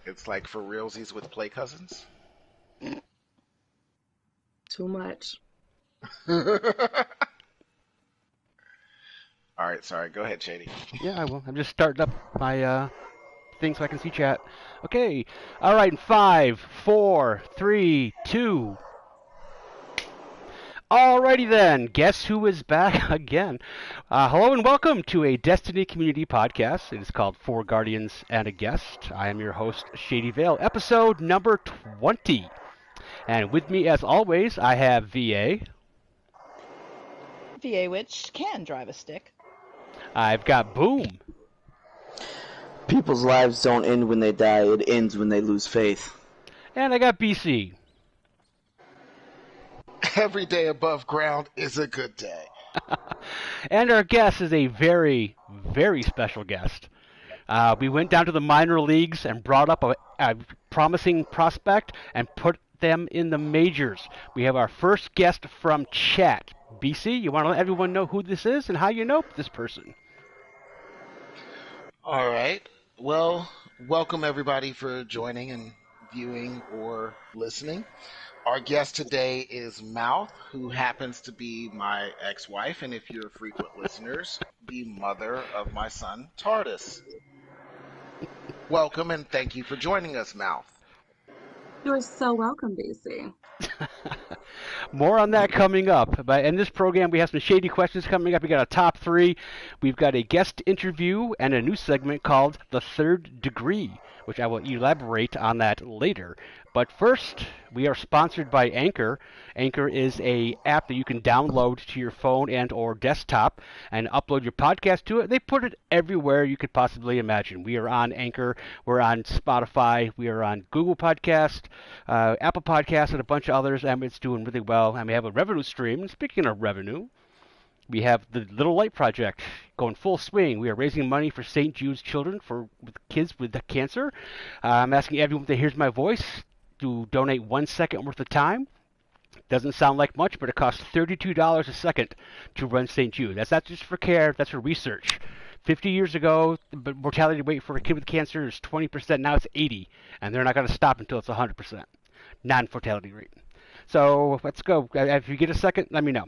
It's like for realsies with play cousins. Too much. All right, sorry. Go ahead, Shady. Yeah, I will. I'm just starting up my thing so I can see chat. Okay. All right. In 5, 4, 3, 2. Alrighty then. Guess who is back again? Hello and welcome to a Destiny Community podcast. It is called Four Guardians and a Guest. I am your host, Shady Vale, episode number 20. And with me, as always, I have VA. VA which can drive a stick. I've got Boom. People's lives don't end when they die. It ends when they lose faith. And I got BC. Every day above ground is a good day. And our guest is a very, very special guest. We went down to the minor leagues and brought up a promising prospect and put them in the majors. We have our first guest from chat. BC, you want to let everyone know who this is and how you know this person? All right. Well, welcome everybody for joining and viewing or listening. Our guest today is Mouth, who happens to be my ex-wife, and if you're frequent listeners, the mother of my son, Tardis. Welcome and thank you for joining us, Mouth. You're so welcome, BC. More on that coming up. But in this program, we have some shady questions coming up. We got a top 3. We've got a guest interview and a new segment called The Third Degree, which I will elaborate on that later. But first, we are sponsored by Anchor. Anchor is a app that you can download to your phone and or desktop and upload your podcast to it. They put it everywhere you could possibly imagine. We are on Anchor. We're on Spotify. We are on Google Podcast, Apple Podcast, and a bunch of others, and it's doing really well. And we have a revenue stream. And speaking of revenue, we have the Little Light Project going full swing. We are raising money for St. Jude's children for kids with cancer. I'm asking everyone that hears my voice to donate 1 second worth of time. Doesn't sound like much, but it costs $32 a second to run St. Jude. That's not just for care, that's for research. 50 years ago, the mortality rate for a kid with cancer is 20%. Now it's 80%, and they're not going to stop until it's 100% non-mortality rate. So let's go. If you get a second, let me know.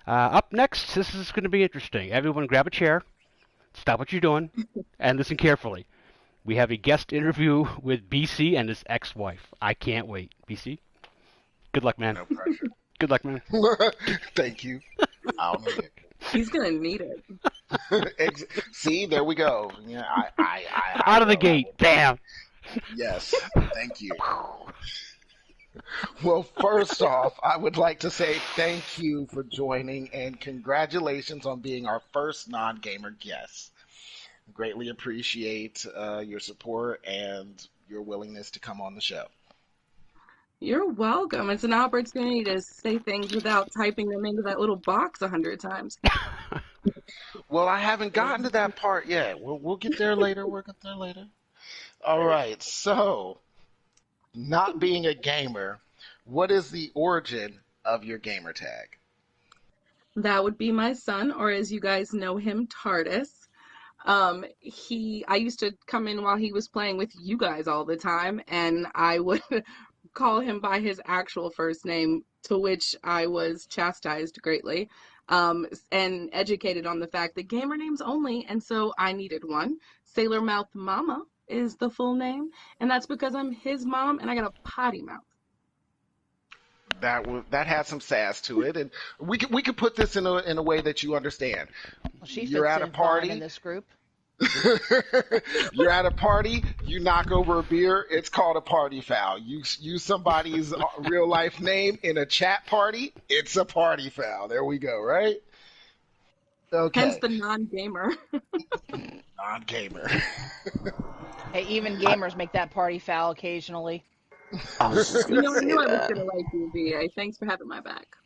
Up next, this is going to be interesting. Everyone grab a chair, stop what you're doing, and listen carefully. We have a guest interview with BC and his ex-wife. I can't wait. BC, good luck, man. No pressure. Good luck, man. Thank you. I'll need it. He's gonna need it. See, there we go. Yeah, I Out of the gate. Bam. Yes, thank you. Well, first off, I would like to say thank you for joining and congratulations on being our first non-gamer guest. Greatly appreciate your support and your willingness to come on the show. You're welcome. It's an opportunity to say things without typing them into that little box 100 times. Well, I haven't gotten to that part yet. We'll get there later. We'll get there later. All right. So, not being a gamer, what is the origin of your gamer tag? That would be my son, or as you guys know him, Tardis. I used to come in while he was playing with you guys all the time, and I would call him by his actual first name, to which I was chastised greatly, and educated on the fact that gamer names only, and so I needed one. Sailor Mouth Mama is the full name, and that's because I'm his mom and I got a potty mouth. That has some sass to it, and we could put this in a way that you understand. Well, she You're fits at a in party fine in this group. You're at a party, you knock over a beer, it's called a party foul. You use somebody's real life name in a chat party, it's a party foul. There we go, right? Okay. Hence the non-gamer. Non-gamer. Hey, even gamers make that party foul occasionally. I was just You gonna know, I say knew I was that. going to like you, VA. Thanks for having my back.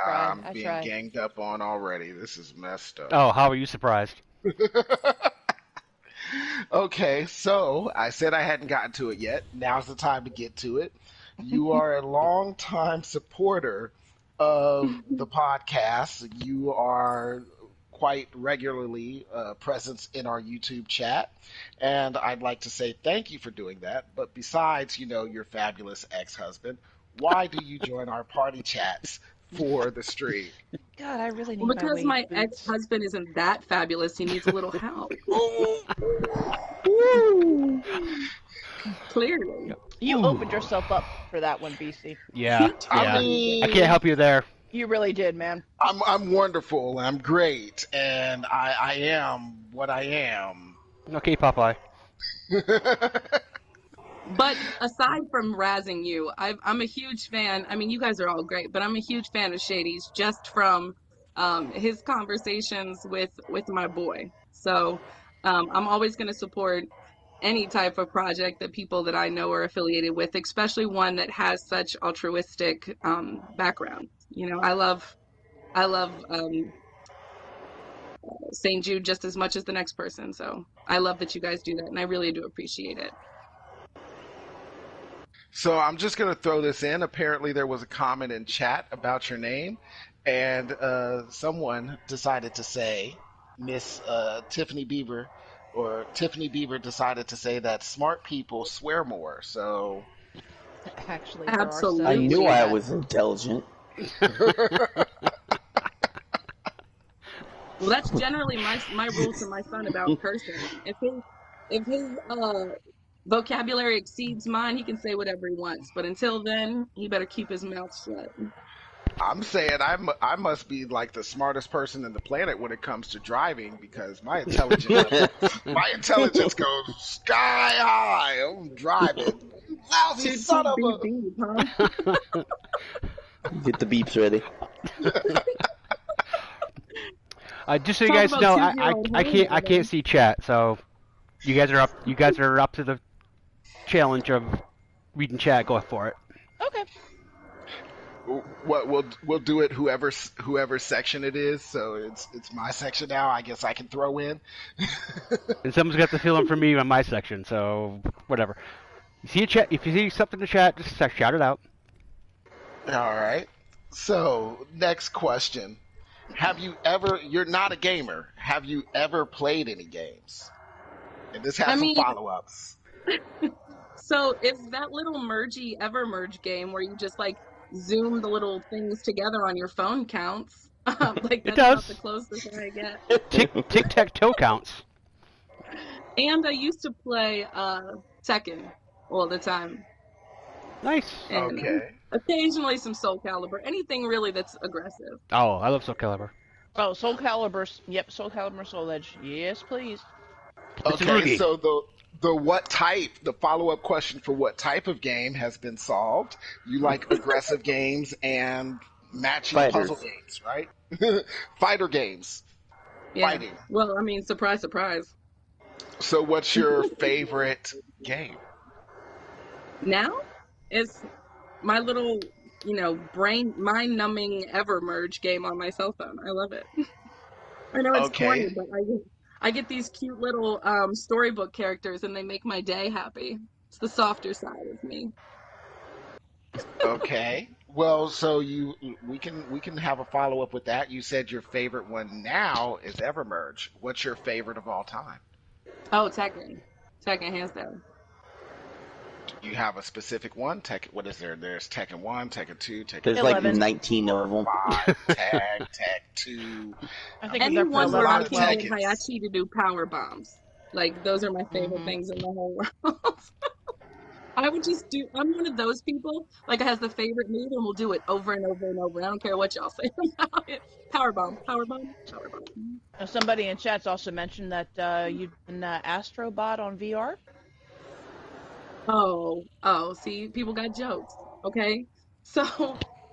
I'm I being tried. ganged up on already. This is messed up. Oh, how are you surprised? Okay, so I said I hadn't gotten to it yet. Now's the time to get to it. You are a longtime supporter of the podcast. You are quite regularly presence in our YouTube chat, and I'd like to say thank you for doing that. But besides, your fabulous ex-husband, why do you join our party chats for the stream? God, I really Well, need my because wave my boots. ex-husband isn't that fabulous, he needs a little help. Clearly. You Ooh. opened yourself up for that one, BC. Yeah, I yeah. mean, I can't help you there. You really did, man. I'm wonderful. I'm great, and I am what I am. Okay, Popeye. But aside from razzing you, I'm a huge fan. I mean, you guys are all great, but I'm a huge fan of Shady's just from his conversations with my boy. So I'm always going to support any type of project that people that I know are affiliated with, especially one that has such altruistic background. I love St. Jude just as much as the next person. So I love that you guys do that, and I really do appreciate it. So I'm just going to throw this in. Apparently, there was a comment in chat about your name, and someone decided to say, Miss Tiffany Beaver, or Tiffany Beaver decided to say that smart people swear more. So Actually, Absolutely. I knew I was intelligent. Well, that's generally my rule to my son about cursing. If his vocabulary exceeds mine, he can say whatever he wants. But until then, he better keep his mouth shut. I'm saying I must be like the smartest person in the planet when it comes to driving because my intelligence goes sky high. I'm driving. Lousy Toot son of toot a. beep beep, huh? Get the beeps ready. Just so you Talk guys about know, two-year-old I Haley, can't see chat, so you guys are up to the challenge of reading chat. Go for it. Okay. What we'll do it whoever section it is. So it's my section now. I guess I can throw in. And someone's got the feeling for me on my section, so whatever. You see a chat? If you see something to chat, just shout it out. All right. So next question: have you ever? You're not a gamer. Have you ever played any games? And this has some follow-ups. So if that little mergey Evermerge game where you just like zoom the little things together on your phone counts, like It that's about does. the closest I get. Tic-tac-toe counts. And I used to play Tekken all the time. Nice. And Okay. occasionally some Soul Calibur. Anything really that's aggressive. Oh, I love Soul Calibur. Oh, Soul Calibur. Yep, Soul Calibur Soul Edge. Yes, please. It's Okay. Rudy. So the follow-up question for what type of game has been solved. You like aggressive games and matching Fighters. puzzle games, right? Fighter games. Yeah. Fighting. Well, I mean, surprise, surprise. So what's your favorite game? Now it's my little, mind-numbing Evermerge game on my cell phone. I love it. I know it's Okay. corny, but I get these cute little storybook characters, and they make my day happy. It's the softer side of me. Okay. Well, so we can have a follow-up with that. You said your favorite one now is Evermerge. What's your favorite of all time? Oh, Tekken, hands down. Do you have a specific one? What is there? There's Tekken 1, Tekken 2, Tekken There's 11. like 19 of them. 5, Tag 2. I think Anyone they're a where lot I of can get Tekkens. Hayachi to do power bombs. Like, those are my favorite Mhm. things in the whole world. I'm one of those people, like, has the favorite move and will do it over and over and over. I don't care what y'all say about it. Power bomb, power bomb, power bomb. Somebody in chat's also mentioned that you've been Astrobot on VR. Oh, see, people got jokes, okay? So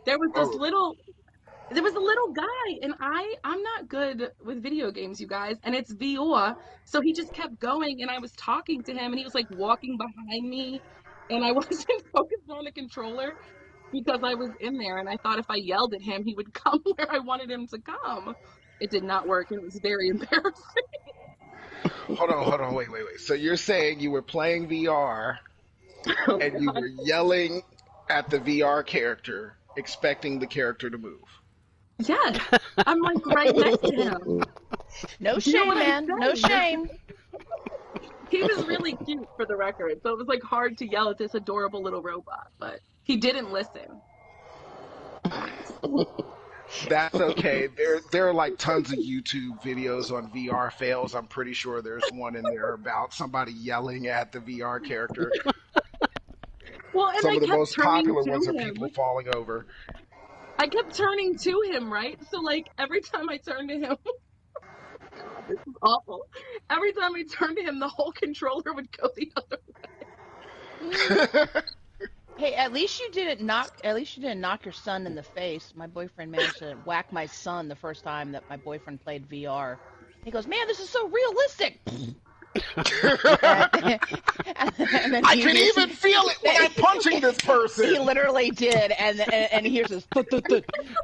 there was Oh. a little guy, and I'm not good with video games, you guys, and it's VR, so he just kept going, and I was talking to him, and he was like walking behind me, and I wasn't focused on the controller because I was in there, and I thought if I yelled at him, he would come where I wanted him to come. It did not work, and it was very embarrassing. Hold on, wait. So you're saying you were playing VR and you were yelling at the VR character, expecting the character to move. Yes, I'm like right next to him. No You know shame, what I'm man. No saying? shame. He was really cute, for the record, so it was like hard to yell at this adorable little robot, but he didn't listen. That's okay. There are like tons of YouTube videos on VR fails. I'm pretty sure there's one in there about somebody yelling at the VR character. Well, and Some I of the kept most turning popular to ones are him. people falling over. I kept turning to him, right? So like every time I turned to him, this is awful. Every time I turned to him, the whole controller would go the other. Hey, at least you didn't knock your son in the face. My boyfriend managed to whack my son the first time that my boyfriend played VR. He goes, "Man, this is so realistic." and then I can even feel it when I'm punching this person. He literally did, and he hears this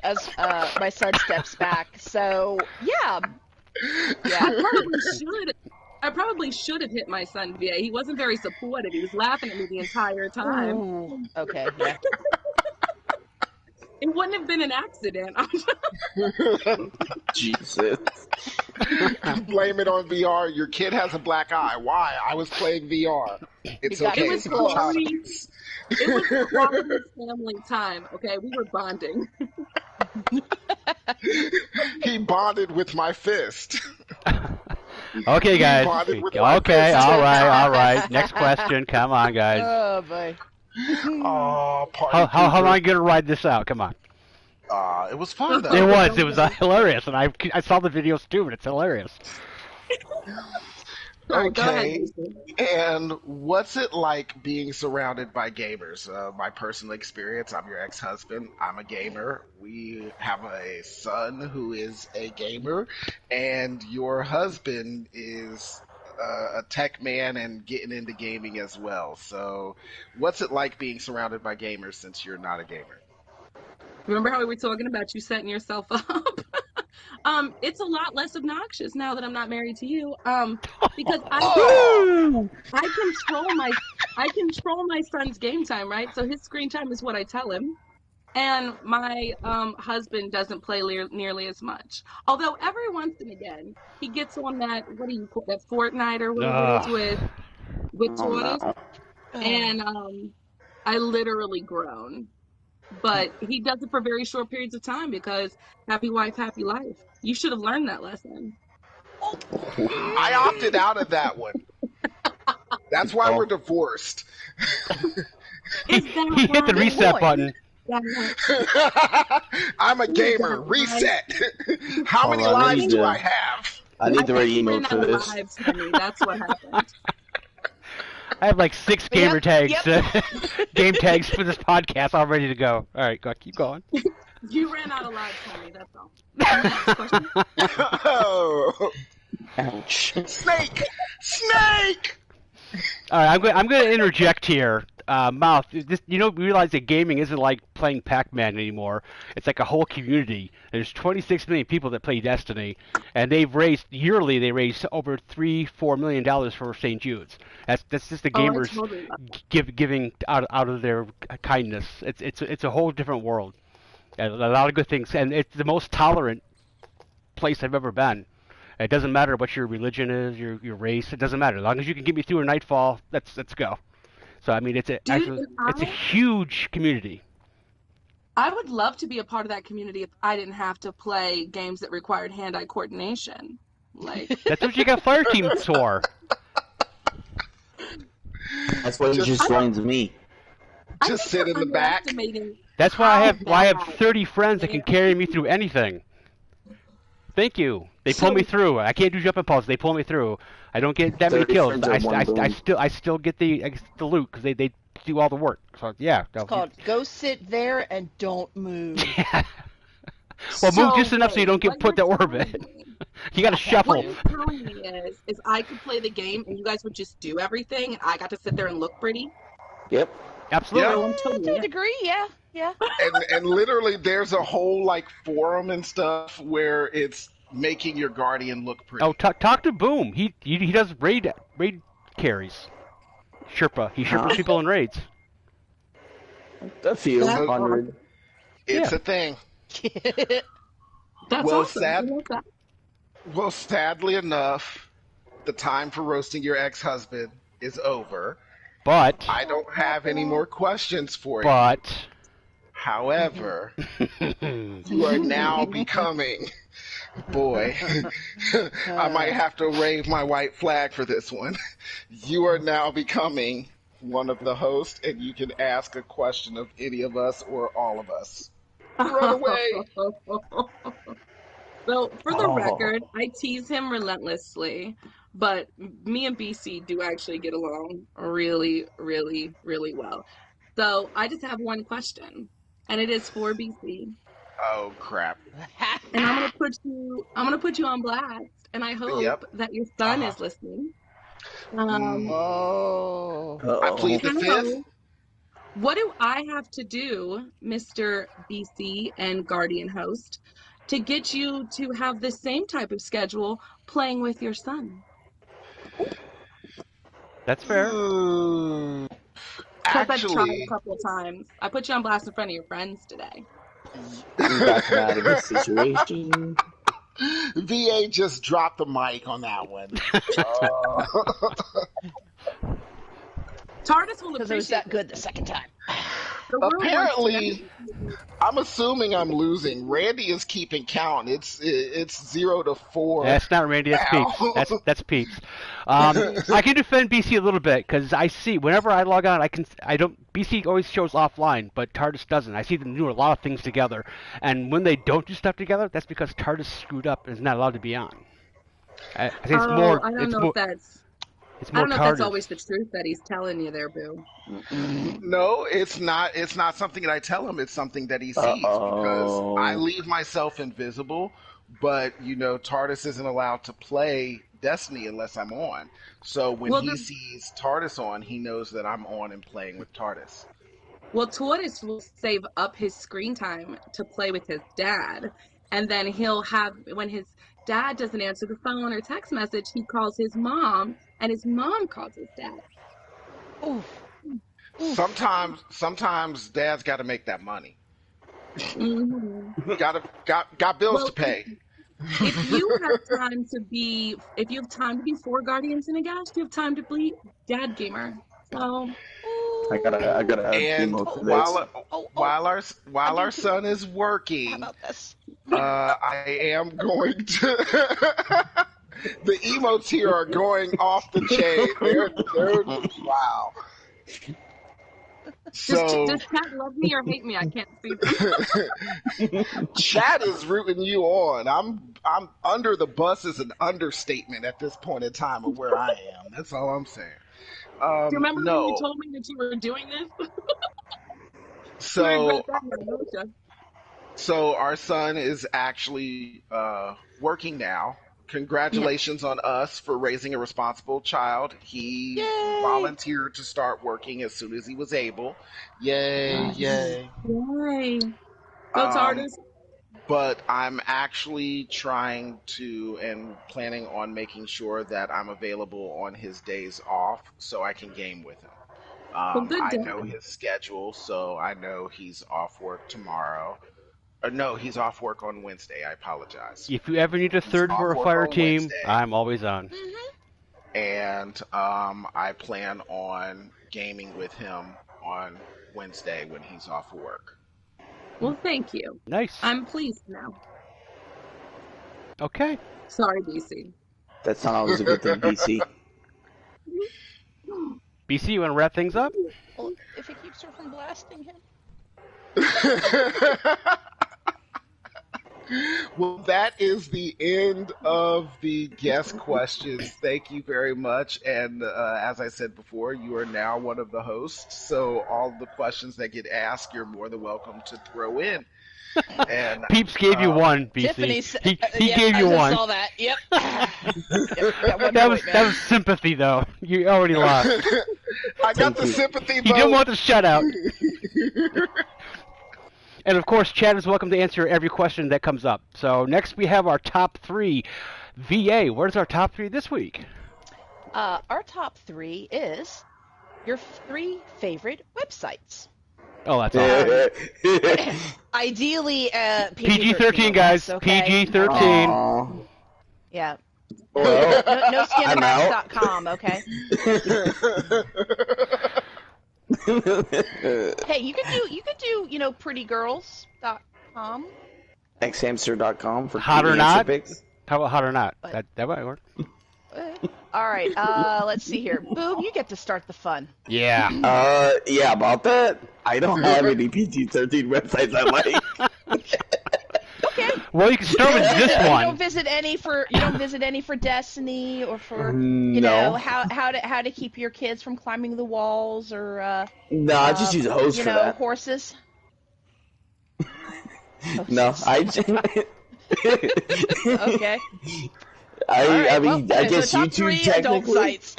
as my son steps back. So yeah. I probably should have hit my son, VA. He wasn't very supportive. He was laughing at me the entire time. Ooh, okay, yeah. It wouldn't have been an accident. Jesus. Blame it on VR. Your kid has a black eye. Why? I was playing VR. It's You got okay. It was It's not quality. childish. It was quality family time. Okay, we were bonding. He bonded with my fist. Okay, guys. bonded with my Okay, fist. all right. Next question. Come on, guys. Oh boy. Oh, party How long pooper. are you gonna ride this out? Come on. It was fun though. It was hilarious, and I saw the videos too, but it's hilarious. All right, go ahead, Okay. Jason. And what's it like being surrounded by gamers? My personal experience, I'm your ex-husband. I'm a gamer. We have a son who is a gamer, and your husband is a tech man and getting into gaming as well. So, what's it like being surrounded by gamers since you're not a gamer? Remember how we were talking about you setting yourself up? It's a lot less obnoxious now that I'm not married to you. Because Oh! I control my son's game time, right? So his screen time is what I tell him. And my husband doesn't play nearly as much. Although every once and again, he gets on that, what do you call that, Fortnite or whatever it is with Oh, Tortoise. no. And I literally groan. But he does it for very short periods of time because happy wife, happy life. You should have learned that lesson. I opted out of that one. That's why we're divorced. Is that He hit the why? reset boy. button. I'm a gamer. Reset. How many Hold on, I lives need do to- I have? I need the right think you email ran for out of this. lives for me. That's what happened. I have like 6 gamer tags, yep. game tags for this podcast all ready to go. All right, keep going. You ran out of lives for me. That's all. Next question. Oh, Ouch. snake! Snake! All right, I'm going to interject here. Mouth, realize that gaming isn't like playing Pac-Man anymore. It's like a whole community. There's 26 million people that play Destiny, and they raise over $3-4 million for St. Jude's. That's just the gamers totally love giving out of their kindness. It's a whole different world. And a lot of good things, and it's the most tolerant place I've ever been. It doesn't matter what your religion is, your race. It doesn't matter. As long as you can get me through a nightfall, let's go. So I mean, it's a huge community. I would love to be a part of that community if I didn't have to play games that required hand-eye coordination. Like That's what you got fire teams for. That's why you just joined me. I Just think sit in we're the back. underestimating That's why I have bad 30 friends that can carry me through anything. Thank you. They pull me through. I can't do jumping pulls. They pull me through. I don't get that many 30 kills. friends But are one boom. I still get the loot because they do all the work. So yeah. It's called go sit there and don't move. Well, move So, just enough so you don't get what put to you're orbit. telling me- You got to What shuffle. you're telling me is I could play the game and you guys would just do everything and I got to sit there and look pretty. Yep. Absolutely. Yeah. Oh, I'm totally To a in. degree, yeah. And literally, there's a whole like forum and stuff where it's making your guardian look pretty. Oh, talk to Boom. He does raid carries. Sherpa. He Sherpas Huh? people in raids. A few That's It's yeah. a thing. That's Well, awesome. sad- I love that. Well, sadly enough, the time for roasting your ex-husband is over. But, I don't have any more questions for you. but, However, you are now becoming, boy, I might have to wave my white flag for this one. You are now becoming one of the hosts, and you can ask a question of any of us or all of us. Run away. So, for the Oh. record, I tease him relentlessly, but me and BC do actually get along really, really, really well. So, I just have one question, and it is for BC. Oh crap. And I'm gonna put you on blast, and I hope Yep. that your son Uh-huh. is listening. Oh. I plead the fifth. How, what do I have to do, Mr. BC and Guardian host, to get you to have the same type of schedule playing with your son? that's fair. Because I've tried Actually, a couple of times. I put you on blast in front of your friends today. I'm backing out of this situation. VA just dropped the mic on that one. TARDIS will Because it was appreciate that good the second time. the world wants Apparently, I'm assuming I'm losing. Randy is keeping count. It's 0-4. That's not Randy, that's Ow. Peeps. That's Peeps. I can defend BC a little bit because I see whenever I log on, BC always shows offline, but TARDIS doesn't. I see them do a lot of things together, and when they don't do stuff together, that's because TARDIS screwed up and is not allowed to be on. I think it's more. I don't It's know more. if that's. It's I more don't know if that's TARDIS. always the truth that he's telling you there, Boo. No, it's not. It's not something that I tell him. It's something that he sees because I leave myself invisible. But TARDIS isn't allowed to play Destiny unless I'm on. So when Well, he sees TARDIS on, he knows that I'm on and playing with TARDIS. Well, Tortoise will save up his screen time to play with his dad. And then he'll have, when his dad doesn't answer the phone or text message, he calls his mom, and his mom calls his dad. Oof. Sometimes Dad's got to make that money. Mm-hmm. Got bills to pay. If you have time to be for Guardians in a Gash, you have time to be Dad Gamer. So I gotta And emote for this. while our son is How working, about this? I am going to. The emotes here are going off the chain. They're wow. So does Cat love me or hate me? I can't see them. chat is rooting you on. I'm under the bus is an understatement at this point in time of where I am. That's all I'm saying. Do you remember when you No. told me that you were doing this? So You regret that now, don't you? So our son is actually working now. Congratulations on us for raising a responsible child. He Yay! volunteered to start working as soon as he was able. Yay, yay. Yay. Go Um, TARDIS. But I'm actually trying to and planning on making sure that I'm available on his days off so I can game with him. Good I dad. know his schedule, so I know he's off work tomorrow. No, he's off work on Wednesday. I apologize. If you ever need a third off for a work fire on team, Wednesday. I'm always on. And I plan on gaming with him on Wednesday when he's off work. Well, thank you. Nice. I'm pleased now. Okay. Sorry, BC. That's not always a good thing, BC. BC, you want to wrap things up? Well, if it keeps her from blasting him. Well, that is the end of the guest questions. Thank you very much. And as I said before, you are now one of the hosts. So all the questions that get asked, you're more than welcome to throw in. And Peeps gave you one, BC. Tiffany, He gave you I one. saw that. Yep. Yep, one That point, was man. sympathy, though. You already lost. I got Thank the you. sympathy He vote. didn't want the shutout. And of course, Chad is welcome to answer every question that comes up. So next we have our top three. VA, where's our top three this week? Our top 3 is your 3 favorite websites. Oh, that's awesome. Ideally, PG-13, guys. okay? PG-13. Aw. Yeah. Well, No I'm out. skinemax.com, okay? Hey, you could do, prettygirls.com. Xhamster.com for Hot cute or hamster not? pics. How about hot or not? But That might work. all right, let's see here. Boob, you get to start the fun. Yeah. Yeah, about that. I don't have any PG-13 websites I like. Okay. Well, you can start with this You one. don't visit any for Destiny or for No. how to keep your kids from climbing the walls or No, I just use a host for that. horses. No, Okay. I mean, I guess so top YouTube 3 adult technically. sites.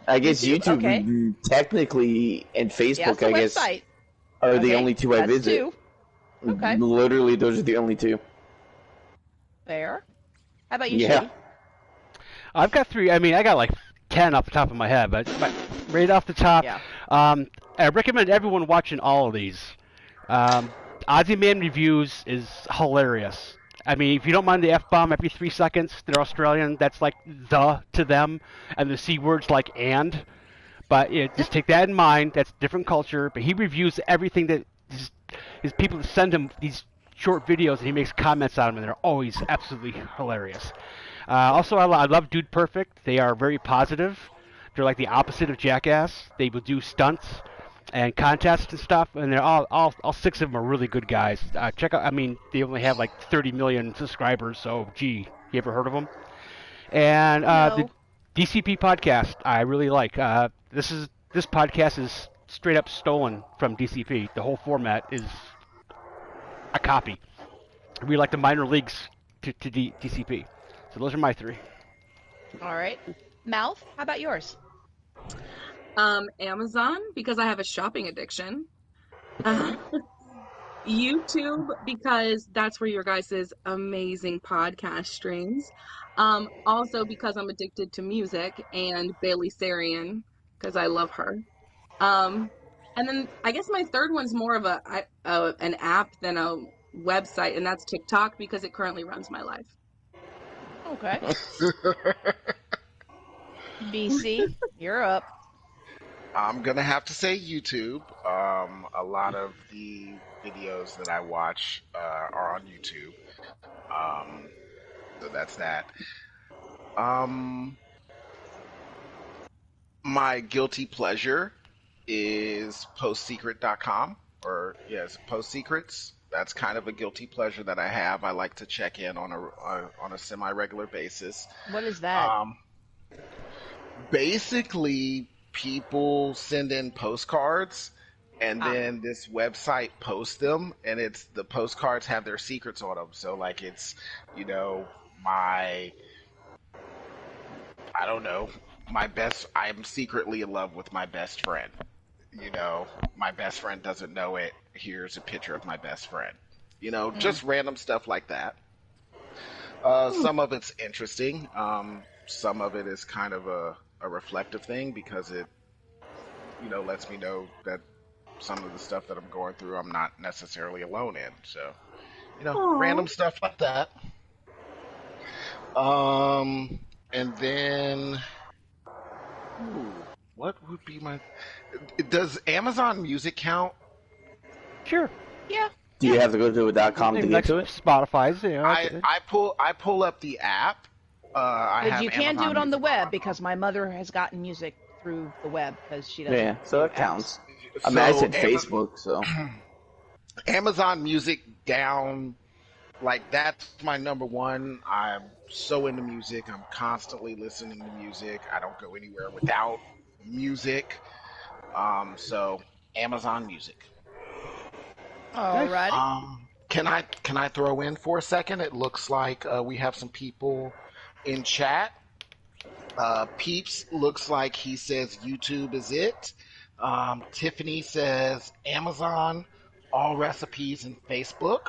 I guess YouTube okay. technically and Yeah, Facebook, it's a I guess, website. are the Okay, only two I that's visit. 2. Okay. Literally, those are the only two. Fair. How about you, Yeah. Shady? I've got 3. I mean, I got like 10 off the top of my head, but right off the top, Yeah. I recommend everyone watching all of these. Ozzy Man Reviews is hilarious. I mean, if you don't mind the F-bomb every 3 seconds, they're Australian, that's like the to them, and the C words like and. But just take that in mind, that's different culture, but he reviews everything that his people send him these short videos, and he makes comments on them, and they're always absolutely hilarious. Also, I love Dude Perfect. They are very positive. They're like the opposite of Jackass. They will do stunts and contests and stuff, and they're all 6 of them are really good guys. Check out. I mean, they only have like 30 million subscribers, so gee, you ever heard of them? And No. the DCP podcast, I really like. This podcast is straight up stolen from DCP. The whole format is a copy. We like the minor leagues to DCP. So those are my 3. All right. Mouth, how about yours? Amazon, because I have a shopping addiction. YouTube, because that's where your guys' amazing podcast streams. Also because I'm addicted to music, and Bailey Sarian, because I love her. And then I guess my third one's more of an app than a website, and that's TikTok, because it currently runs my life. Okay. BC, you're up. I'm gonna have to say YouTube. A lot of the videos that I watch are on YouTube. So that's that. My guilty pleasure is postsecret.com, or yes, Post Secrets. That's kind of a guilty pleasure that I have. I like to check in on a semi-regular basis. What is that? Basically, people send in postcards, and then this website posts them, and the postcards have their secrets on them. So like it's, I don't know, I'm secretly in love with my best friend. My best friend doesn't know it. Here's a picture of my best friend. Just random stuff like that. Some of it's interesting. Some of it is kind of a reflective thing, because it, lets me know that some of the stuff that I'm going through, I'm not necessarily alone in. So, random stuff like that. And then, what would be does Amazon Music count? Sure. Yeah. Do you have to go to a .com to get Like to it? Spotify's. I pull up the app. But you can do it on the web, Music. because my mother has gotten music through the web, because she doesn't. Yeah, so do that apps. counts. I mean, I said So Facebook, so. Amazon Music down, like that's my number one. I'm so into music. I'm constantly listening to music. I don't go anywhere without music. So Amazon Music. All righty. Can I throw in for a second? It looks like we have some people in chat. Peeps looks like he says YouTube is it. Tiffany says Amazon, all recipes, and Facebook.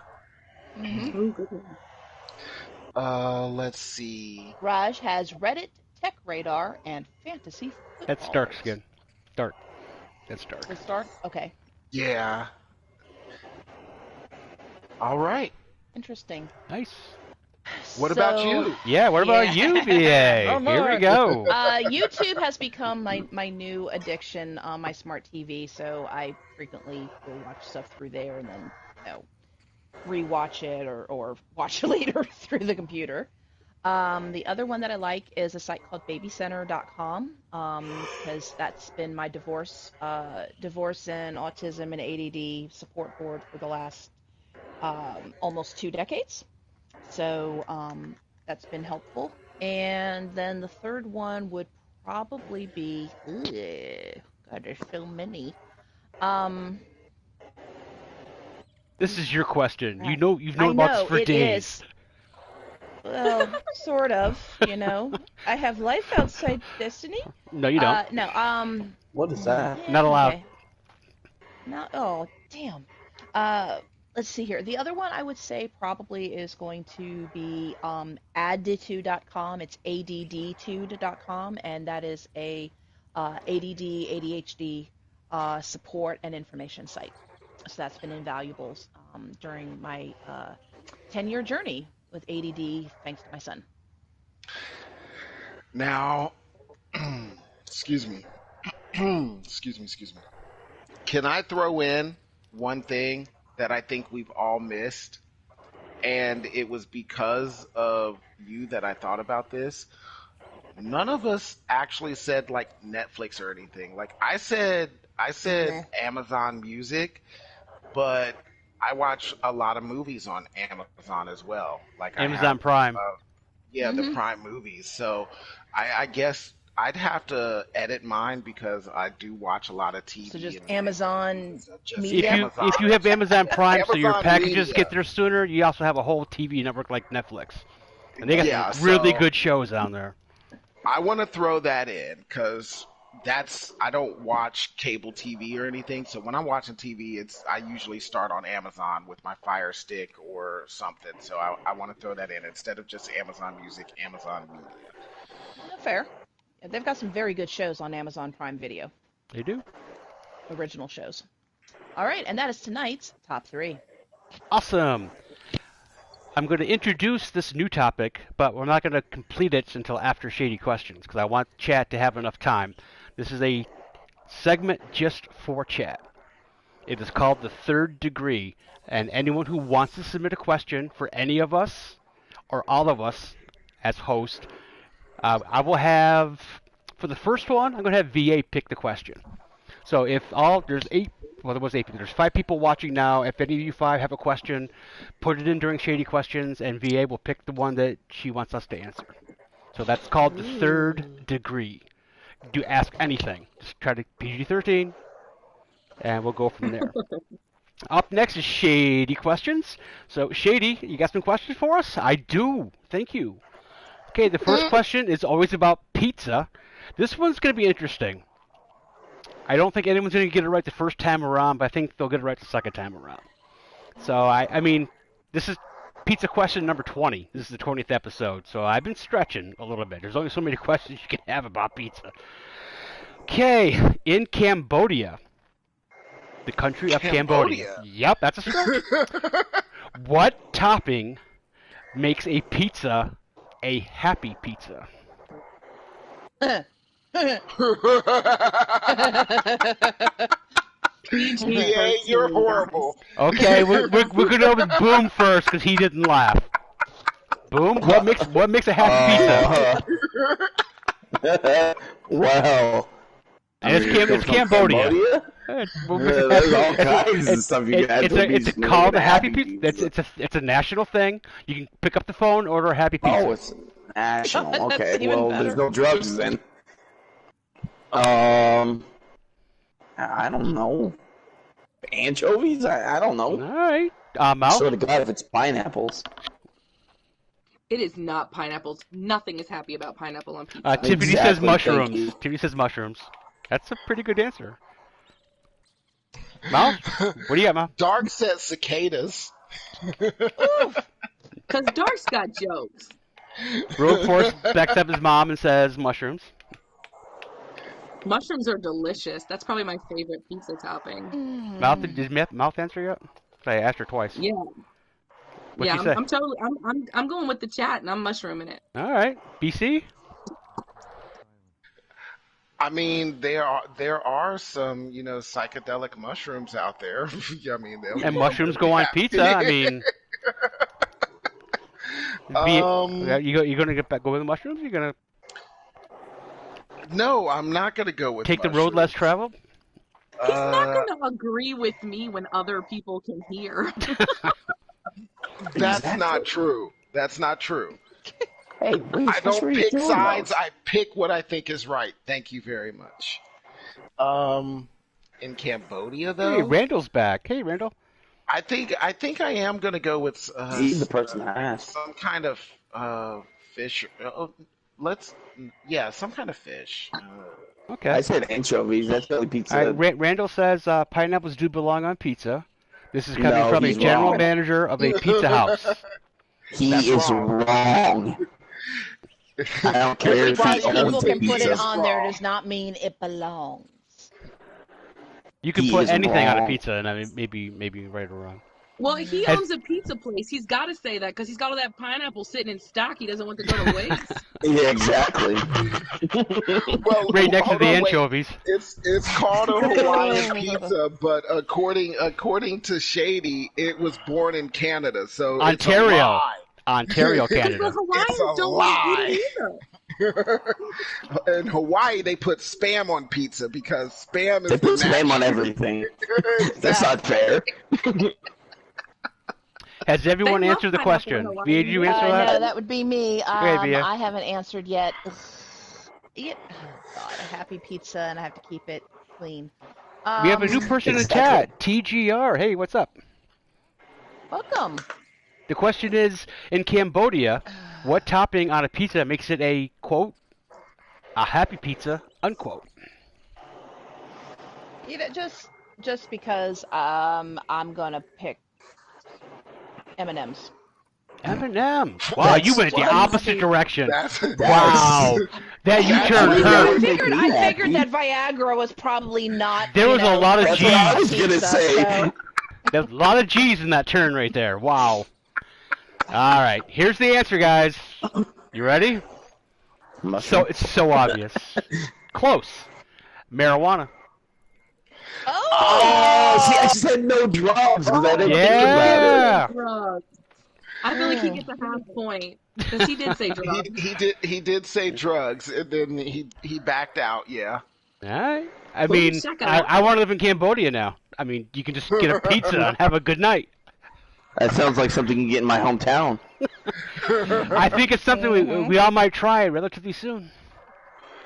Let's see. Raj has Reddit, Tech Radar, and Fantasy Football. That's dark skin. Dark. That's dark. It's dark? Okay. Yeah. All right. Interesting. Nice. What about So, you? Yeah, what about you, VA? Oh, Here we more. go. YouTube has become my new addiction on my smart TV, so I frequently will watch stuff through there and then, rewatch it or watch it later through the computer. The other one that I like is a site called babycenter.com, because that's been my divorce and autism and ADD support board for the last almost 2 decades. So that's been helpful. And then the third one would probably be, ugh, God, there's so many. Um, This is your question. God, You've I known about this know for it days. is. Well, sort of. I have life outside destiny. No, you don't. No. What is that? Yeah, Not allowed. okay. No. Oh, damn. Let's see here. The other one I would say probably is going to be add2.com. It's add2.com, and that is a ADD, ADHD support and information site. So that's been invaluable during my 10-year journey with ADD, thanks to my son. Now, excuse me. Excuse me. Can I throw in one thing that I think we've all missed? And it was because of you that I thought about this. None of us actually said like Netflix or anything. Like I said Amazon Music, but I watch a lot of movies on Amazon as well. Like I Amazon have, Prime. the Prime movies. So I guess I'd have to edit mine because I do watch a lot of TV. So just and Amazon just Media? Amazon. If you have Amazon Prime, so your Amazon packages Media. get there sooner, you also have a whole TV network like Netflix, and they got Yeah, some really so- good shows on there. I want to throw that in because I don't watch cable TV or anything. So when I'm watching TV, I usually start on Amazon with my Fire Stick or something. So I want to throw that in instead of just Amazon Music, Amazon Media. Fair. Yeah, they've got some very good shows on Amazon Prime Video, They do. original shows. All right, and that is tonight's top 3. Awesome. I'm going to introduce this new topic, but we're not going to complete it until after Shady Questions because I want chat to have enough time. This is a segment just for chat. It is called The Third Degree, and anyone who wants to submit a question for any of us or all of us as host, I will have, for the first one, I'm going to have VA pick the question. So if there's 8, well, there was 8 people. There's 5 people watching now. If any of you 5 have a question, put it in during Shady Questions, and VA will pick the one that she wants us to answer. So that's called The Third Degree. Do ask anything. Just try to PG-13, and we'll go from there. Up next is Shady Questions. So, Shady, you got some questions for us? I do. Thank you. Okay, the first question is always about pizza. This one's going to be interesting. I don't think anyone's going to get it right the first time around, but I think they'll get it right the second time around. So, I mean, this is pizza question number 20. This is the 20th episode, so I've been stretching a little bit. There's only so many questions you can have about pizza. Okay, in Cambodia, the country of Cambodia. Yep, that's a stretch. What topping makes a pizza a happy pizza? Yeah, you're horrible. Okay, we're going to go with Boom first because he didn't laugh. Boom, what makes a happy pizza? Wow. And it's Cambodia. There's all kinds of stuff you can add to It's called a happy pizza. It's a national thing. You can pick up the phone, order a happy pizza. Oh, it's national. That's Okay, even well, better. there's no drugs then. I don't know. Anchovies? I don't know. All right. Mal? Swear to God, if it's pineapples. It is not pineapples. Nothing is happy about pineapple on pizza. Tiffany says Exactly, thank mushrooms. you. Tiffany says mushrooms. That's a pretty good answer. Mal? What do you got, Mal? Dark said cicadas. Because Dark's got jokes. Road Force backs up his mom and says mushrooms. Mushrooms are delicious. That's probably my favorite pizza topping. Did Mouth answer yet? I asked her twice. Yeah. What Yeah, you say? I'm totally. I'm going with the chat, and I'm mushrooming it. All right, BC. I mean, there are some, psychedelic mushrooms out there. I mean, they'll And make you mushrooms really go on happy. pizza. I mean, Um, you gonna go with the mushrooms? You gonna no, I'm not gonna go with take the road less mushrooms. traveled? He's not Uh, going to agree with me when other people can hear. that's Exactly. not true. That's not true. Hey, wait, I what's don't really pick doing, sides. though? I pick what I think is right. Thank you very much. Um, in Cambodia, Hey, though, Randall's back. Hey, Randall. I think I am gonna go with He's the person to ask. some kind of fish. Let's yeah, some kind of fish. Okay. I said anchovies. That's Philly All pizza. right, Randall says pineapples do belong on pizza. This is coming No, from a he's general wrong. manager of a pizza house. He That's is wrong. wrong. I don't care Just if because he people owns can the put it pizza. on there does not mean it belongs. You can He put is anything on a wrong. pizza, and I mean, maybe right or wrong. Well, he Has- owns a pizza place. He's got to say that because he's got all that pineapple sitting in stock. He doesn't want to go to waste. Yeah, exactly. Well, Right next to hold the on, wait. anchovies. It's called a Hawaiian pizza, but according to Shady, it was born in Canada, so it's a Ontario. lie. Ontario, Because the Canada. Hawaiians It's a don't lie. eat it either. In Hawaii, they put spam on pizza because spam is They put the spam on national- everything. That's not fair. Has everyone They love answered the pineapple question? in Hawaii. Via, did you answer No, that? that would be me. Okay, Via. I haven't answered yet. Oh God, a happy pizza, and I have to keep it clean. We have a new person in the Exactly. chat. TGR. Hey, what's up? Welcome. The question is, in Cambodia, what topping on a pizza makes it a, quote, a happy pizza, unquote? Just because I'm gonna pick M&Ms. M&M. Wow, you went the That's- opposite direction. That's Wow. That U-turn That's- hurt. I figured that Viagra was probably not. There was a lot of That's what I was G's. gonna pizza, say. so- There's a lot of G's in that turn right there. Wow. All right, here's the answer, guys. You ready? So it's so obvious. Close. Marijuana. Oh, see, I said no drugs because I didn't think about Yeah. Drugs. I feel like he gets a half point because he did say drugs. he did say drugs, and then he backed out. Yeah. All right. I Ooh, mean, check it I, out. I want to live in Cambodia now. I mean, you can just get a pizza and have a good night. it. That sounds like something you get in my hometown. I think it's something we all might try relatively soon.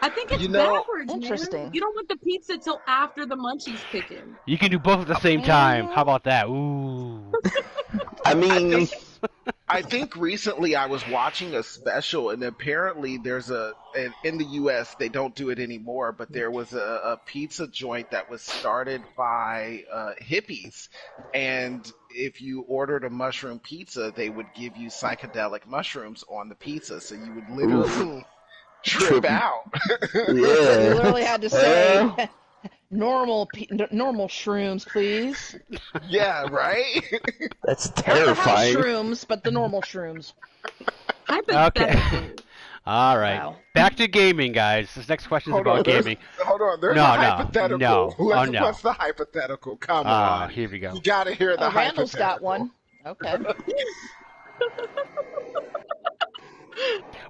I think it's You know- backwards, Interesting. man. You don't want the pizza till after the munchies kick in. You can do both at the same time. How about that? Ooh. I mean, I think recently I was watching a special, and apparently there's and in the U.S. they don't do it anymore, but there was a pizza joint that was started by hippies, and if you ordered a mushroom pizza, they would give you psychedelic mushrooms on the pizza, so you would literally trip out. You yeah. literally had to say normal shrooms, please. Yeah, right. That's Not the house terrifying. shrooms, but the normal shrooms. Hypothetically. All right. Wow. Back to gaming, guys. This next question is Hold about on, there's- gaming. Hold on, there's No, a no, hypothetical. no. Oh, no. What's the hypothetical? Come Ah, on. here we go. You gotta hear the Oh, Randall's got hypothetical. one. Okay.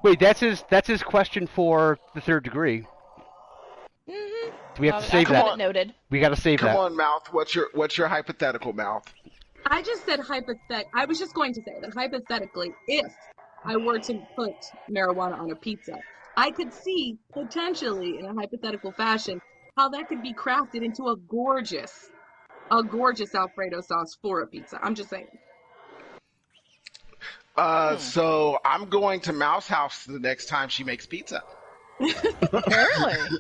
Wait, that's his question for the third degree. Mm-hmm. Do we have to I save have that? it noted. We got to save Come that. on, Mouth. What's your hypothetical, Mouth? I just said I was just going to say that hypothetically, if I were to put marijuana on a pizza, I could see potentially in a hypothetical fashion how that could be crafted into a gorgeous Alfredo sauce for a pizza. I'm just saying. So I'm going to Mouse House the next time she makes pizza. Apparently.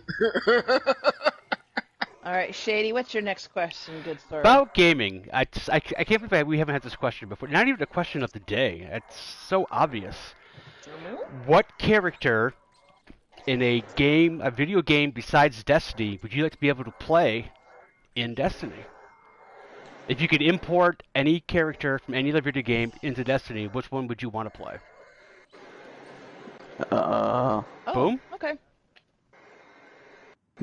All right, Shady, what's your next question, good sir? About gaming, I can't believe we haven't had this question before. Not even a question of the day. It's so obvious. What character in a video game besides Destiny, would you like to be able to play in Destiny? If you could import any character from any other video game into Destiny, which one would you want to play? Uh, Oh, Boom. okay.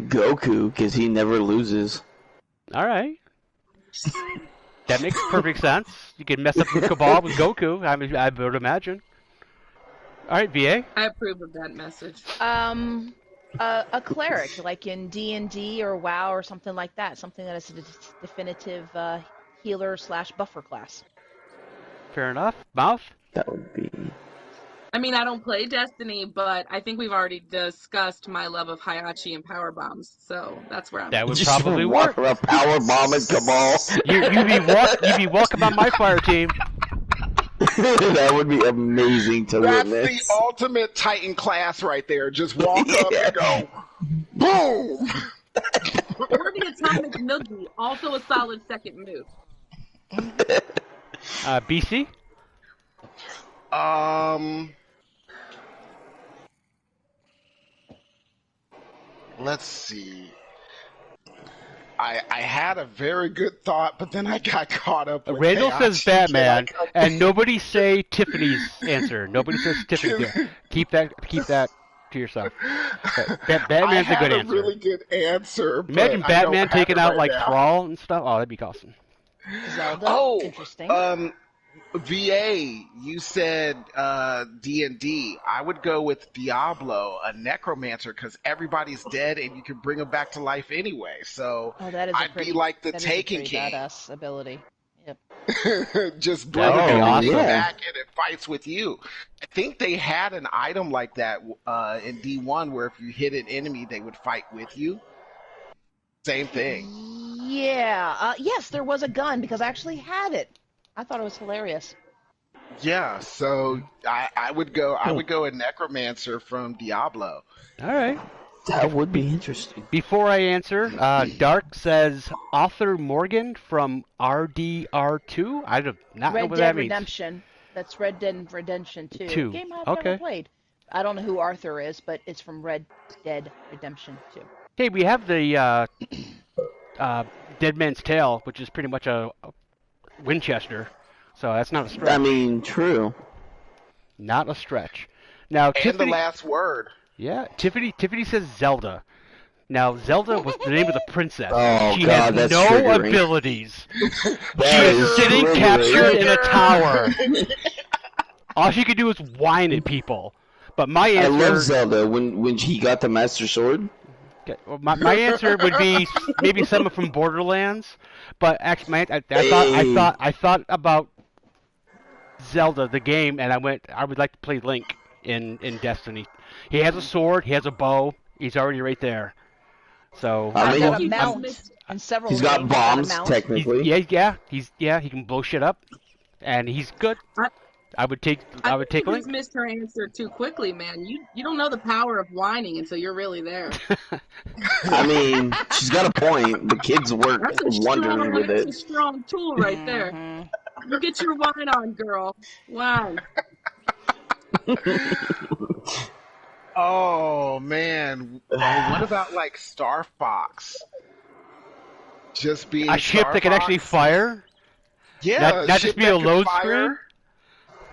Goku, because he never loses. All right. That makes perfect sense. You can mess up the Cabal with Goku, I would imagine. All right, VA. I approve of that message. A cleric, like in D&D or WoW or something like that. Something that is a definitive healer/buffer class. Fair enough. Mouth? That would be. I mean, I don't play Destiny, but I think we've already discussed my love of Hayachi and power bombs, so that's where I'm. That would Just probably walk work. around power bombing Cabal. You'd be welcome on my fire team. That would be amazing to That's witness. the ultimate Titan class right there. Just walk up and go, boom! Or the Atomic Noogie, also a solid second move. BC? Let's see. I had a very good thought, but then I got caught up with Randall says Hayachi. Batman, and nobody say Tiffany's answer. Nobody says Tiffany's answer. Keep that to yourself. Batman's I a good had a answer. really good answer. but Imagine I Batman don't have taking it out right like now. Thrall and stuff. Oh, that'd be awesome. Zelda. Oh, Interesting. VA, you said D&D. I would go with Diablo, a necromancer, because everybody's dead and you can bring them back to life anyway. So Oh, that is I'd be like the that is a Taken pretty King. badass ability. Yep. Just That bring would be them awesome. back and it fights with you. I think they had an item like that in D1 where if you hit an enemy, they would fight with you. Same thing. Yeah. Yes, there was a gun because I actually had it. I thought it was hilarious. Yeah, so I would go a necromancer from Diablo. All right. That would be interesting. Before I answer, Dark says Arthur Morgan from RDR2. I do not know Red what Dead that means. Redemption. That's Red Dead Redemption 2. Two. Game I've Okay. never played. I don't know who Arthur is, but it's from Red Dead Redemption 2. Hey, we have the Dead Man's Tale, which is pretty much a Winchester, so that's not a stretch. I mean, true. Not a stretch. Now, And Tiffany. the last word. Yeah, Tiffany says Zelda. Now, Zelda was the name of the princess. Oh, she God, has that's no triggering. abilities. That She is sitting triggering. captured in a tower. All she could do is whine at people. But my I love answer, Zelda when he got the Master Sword. my answer would be maybe someone from Borderlands. But actually, I thought about Zelda the game, and I would like to play Link in Destiny. He has a sword, he has a bow, he's already right there. So I mean, I've got a he- mount. And several He's got games, I've got a bombs, mount. technically. he can blow shit up, and he's good. I would take I think you Link. just missed her answer too quickly, man. You don't know the power of whining until you're really there. I mean, she's got a point. The kids work wondering with that's a it. strong tool right there. Mhm. You get your whine on, girl. Whine. Oh man. What about like Star Fox? Just being A ship Star that can actually Fox? fire. Yeah, not a just ship be that a could load fire screen?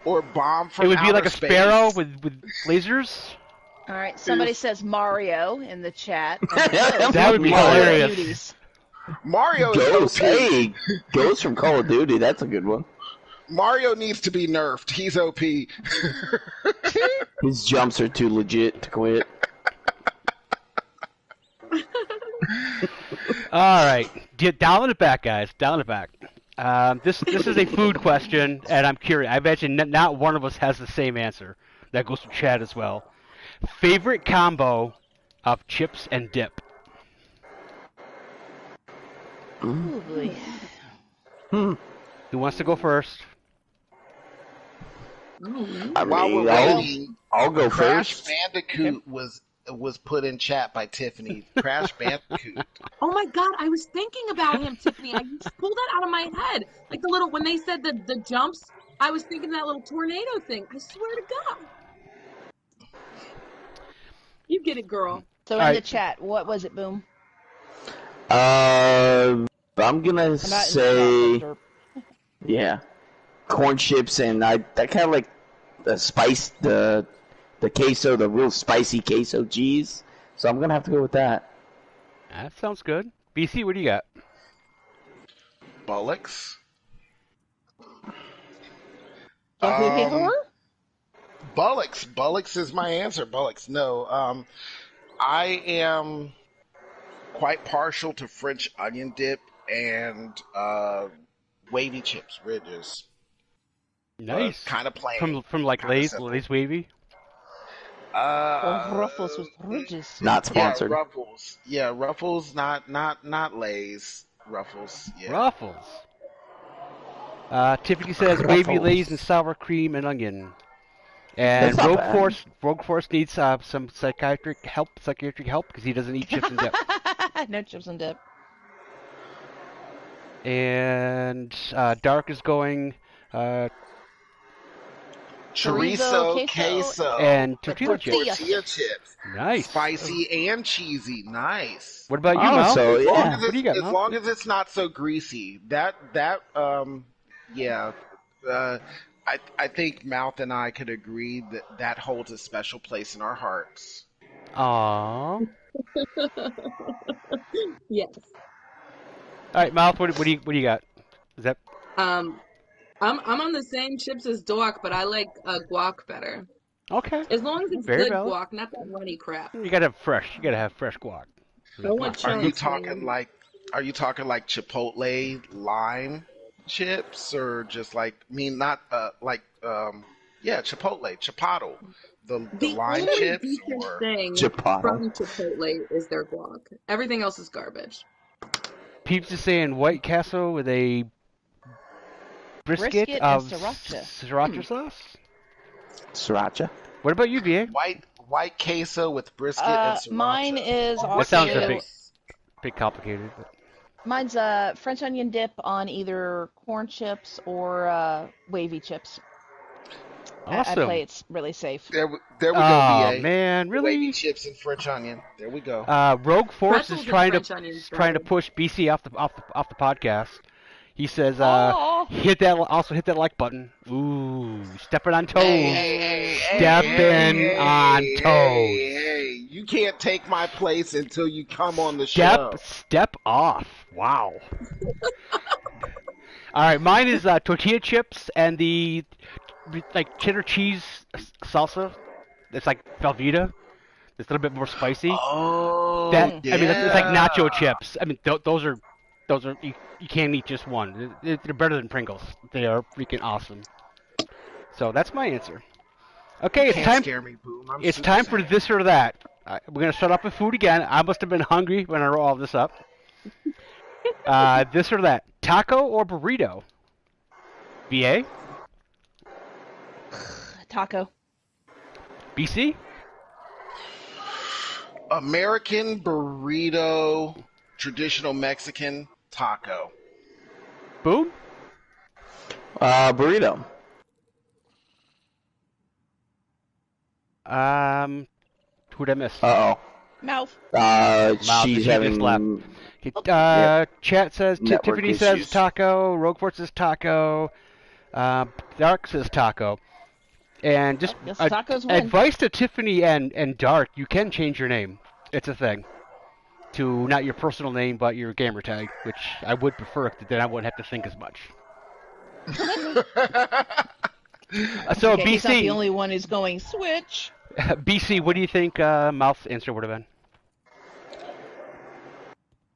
or bomb from It would be outer like a space. sparrow with lasers. All right, somebody says Mario in the chat. That would be Mario. hilarious. Beauties. Mario is Ghost, OP. hey, Ghost from Call of Duty. That's a good one. Mario needs to be nerfed. He's OP. His jumps are too legit to quit. All right, dialing it back, guys. Dialing it back. This is a food question, and I'm curious. I bet you not one of us has the same answer. That goes to Chad as well. Favorite combo of chips and dip? Ooh, boy. Who wants to go first? I While mean, we're I'll, waiting, I'll go Crash first. Bandicoot was put in chat by Tiffany. Crash Bandicoot. Oh my god, I was thinking about him, Tiffany. I just pulled that out of my head. Like the little, when they said the jumps, I was thinking that little tornado thing. I swear to God. You get it, girl. So in All the right. chat, what was it, Boom? I I'm gonna I'm not say, derp. yeah, corn chips, and I kind of like the spice, the queso, the real spicy queso cheese. So I'm gonna have to go with that. That sounds good. BC, what do you got? Bullocks. Yahoo! Bullocks. Bullocks is my answer. Bullocks. No. I am quite partial to French onion dip and wavy chips, ridges. Nice. Kind of plain. From like kinda Lay's, simple. Lay's wavy. Ruffles with ridges. Not Yeah, sponsored. Ruffles. Yeah, Ruffles. Not Lay's. Ruffles. Yeah. Ruffles. Tiffany says wavy Lay's and sour cream and onion. And That's not Rogue bad. Force needs some psychiatric help because he doesn't eat chips and dip. No chips and dip. And Dark is going Chorizo, queso, and with tortilla chips. tortilla chips. Nice. Spicy and cheesy. Nice. What about you, Oh, Mal? so As long yeah. as What do you got, as Mal? long as it's not so greasy. Yeah. I think Mouth and I could agree that holds a special place in our hearts. Aww. Yes. All right, Mouth. What do you got? Is that I'm on the same chips as Doak, but I like guac better. okay? As long as it's Very good valid. guac, not that runny crap. You gotta have fresh. You gotta have fresh guac. I want Are you chunks, talking man. like Chipotle lime chips or just like not Chipotle, the The lime only chips decent or thing Chipotle. from Chipotle is their guac. Everything else is garbage. Peeps is saying White Castle with a brisket Brisket and of sriracha. sriracha sauce. Sriracha. What about you, BA? white queso with brisket and sriracha. Mine is Oh, also. That sounds a yes. bit complicated. But... Mine's French onion dip on either corn chips or wavy chips. I Awesome. play it's really safe. There we go, Oh BA. man, Wavy really? chips and French onion. There we go. Rogue Force Pretzels is and trying French onions to better. push BC off the podcast. He says, Aw. hit that like button. Ooh, stepping on toes. Hey, Stepping on toes. Hey, you can't take my place until you come on the show. Step off. Wow. All right, mine is tortilla chips and the like cheddar cheese salsa. It's like Velveeta. It's a little bit more spicy. Oh, I mean, it's like nacho yeah. chips. I mean, those are you can't eat just one. They're better than Pringles. They are freaking awesome. So that's my answer. Okay, it's Can't time. scare me, Boom. I'm It's Super time for Saiyan. this or that. We're gonna start off with food again. I must have been hungry when I wrote all this up. This or that: taco or burrito? BA, Taco. BC, American burrito, traditional Mexican taco. Boom. Burrito. Who'd I miss? Uh Mouth. oh. She She's just having. left. Chat says Network Tiffany says issues. taco. Roguefort says taco. Dark says taco. And just Yes, tacos win. advice to Tiffany and Dark: you can change your name. It's a thing. To not your personal name, but your gamer tag, which I would prefer. Then I wouldn't have to think as much. So Okay, he's not the BC, only one who's going switch. BC, what do you think Mouth's answer would have been?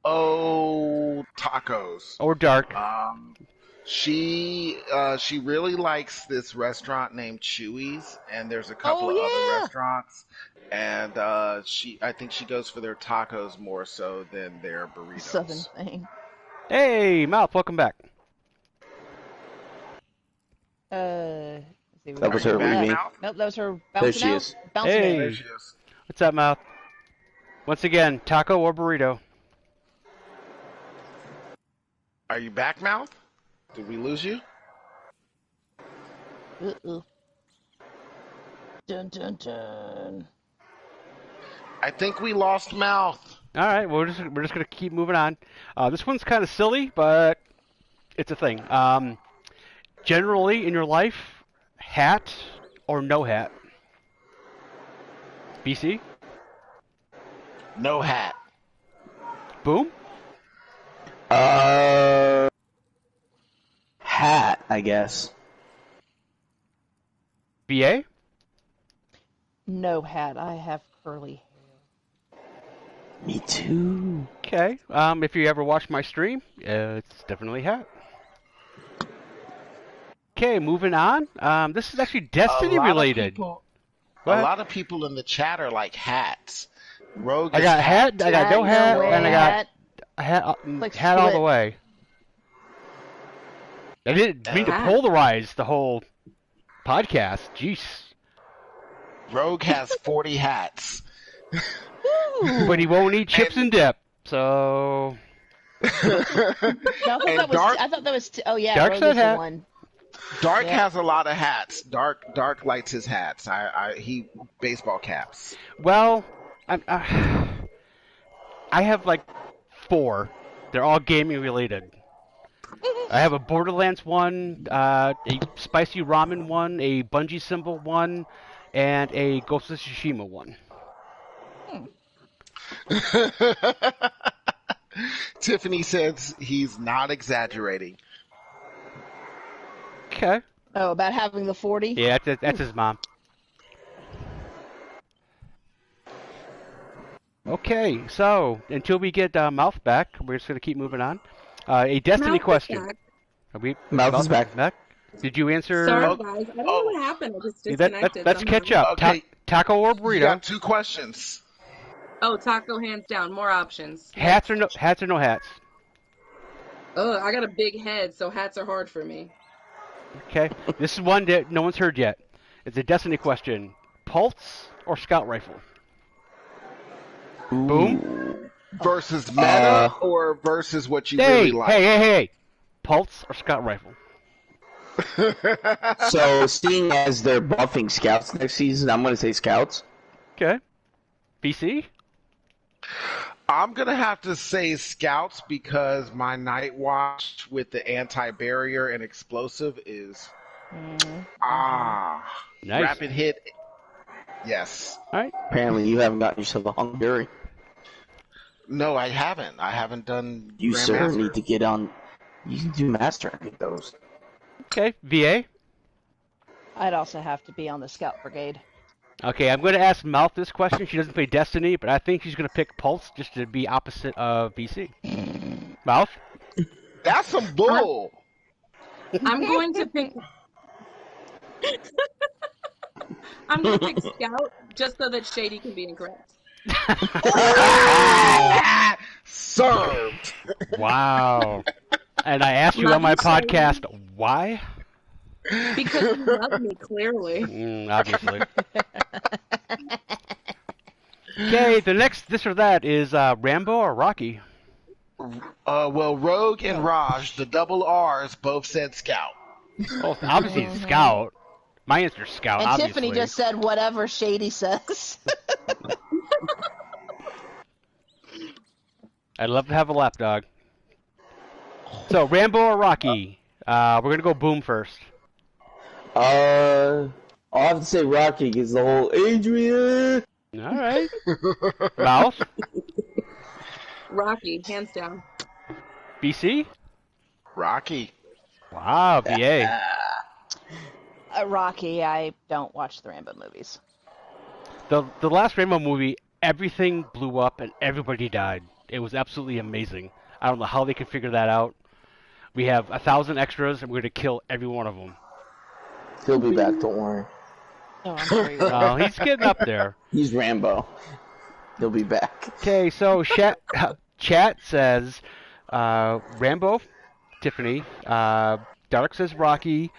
Oh, tacos. Or Dark? She really likes this restaurant named Chewy's, and there's a couple Oh, of yeah. other restaurants, and I think she goes for their tacos more so than their burritos. Southern thing. Hey, Mouth, welcome back. Let's see, That was Are her you back leaving. now? Nope, that was her There bouncing she out. is. Bouncing Hey. in. There she is. What's up, Mouth? Once again, taco or burrito? Are you back, Mouth? Did we lose you? Uh-oh. Dun dun dun. I think we lost Mouth. All right, well, we're just gonna keep moving on. This one's kind of silly, but it's a thing. Generally in your life, hat or no hat? BC? No hat. Boom? Hat, I guess. BA? No hat. I have curly Me too. Okay. If you ever watch my stream, it's definitely hat. Okay, moving on. This is actually Destiny related. Go A ahead. lot of people in the chat are like hats. Rogue I is got hat, I got no hat, way. and I got Hat. Like hat all the split. way. I didn't mean to Hat. polarize the whole podcast. Jeez. Rogue has 40 hats. But he won't eat chips and dip, so... No, And Dark- I thought that was. Oh yeah, Dark Rogue said is the hat. one. Dark Yeah. has a lot of hats. Dark likes his hats. He baseball caps. Well, I have like 4. They're all gaming related. I have a Borderlands one, a Spicy Ramen one, a Bungie Symbol one, and a Ghost of Tsushima one. Tiffany says he's not exaggerating. Okay. Oh, about having the 40. Yeah, that's his mom. Okay, so until we get Mouth back, we're just gonna keep moving on. A Destiny Mouth is question. back. Are we? Mouth is back. Did you answer? Sorry, Oh, guys. I don't oh. know what happened. I just Let's disconnected. catch up. Okay. Taco or You burrito? got 2 questions. Oh, taco hands down. More options. Hats or no hats? Oh, I got a big head, so hats are hard for me. Okay. This is one that no one's heard yet. It's a Destiny question. Pulse or scout rifle? Boom. Versus meta or versus what you Hey, really like? hey. Pulse or scout rifle? So, seeing as they're buffing scouts next season, I'm going to say scouts. Okay. BC? I'm going to have to say scouts because my night watch with the anti-barrier and explosive is Nice. rapid hit. Yes. All right. Apparently, you haven't gotten yourself a Hungary. No, I haven't. I haven't done You, sir, Grandmaster. need to get on. You can do master and get those. Okay. VA? I'd also have to be on the Scout Brigade. Okay, I'm going to ask Mouth this question. She doesn't play Destiny, but I think she's going to pick Pulse just to be opposite of BC. Mouth? That's some bull. I'm going to pick. I'm going to pick Scout just so that Shady can be incorrect. Served. Wow. And I asked you on my Love you, Shady. podcast, why? Because you love me, clearly. Obviously. Okay, the next this or that is Rambo or Rocky? Well, Rogue and Raj, the double R's, both said Scout. Oh, obviously it's Scout. My answer's Scout, And obviously. Tiffany just said whatever Shady says. I'd love to have a lapdog. So, Rambo or Rocky? We're going to go Boom first. I'll have to say Rocky because the whole Adrian. All right. Mouth? Rocky, hands down. BC? Rocky. Wow, BA. Rocky, I don't watch the Rambo movies. The last Rambo movie, everything blew up and everybody died. It was absolutely amazing. I don't know how they could figure that out. We have 1,000 extras and we're going to kill every one of them. He'll be back, don't worry. Oh, I'm sure you will. Oh, he's getting up there. He's Rambo. He'll be back. Okay, so chat says Rambo, Tiffany. Dark says Rocky.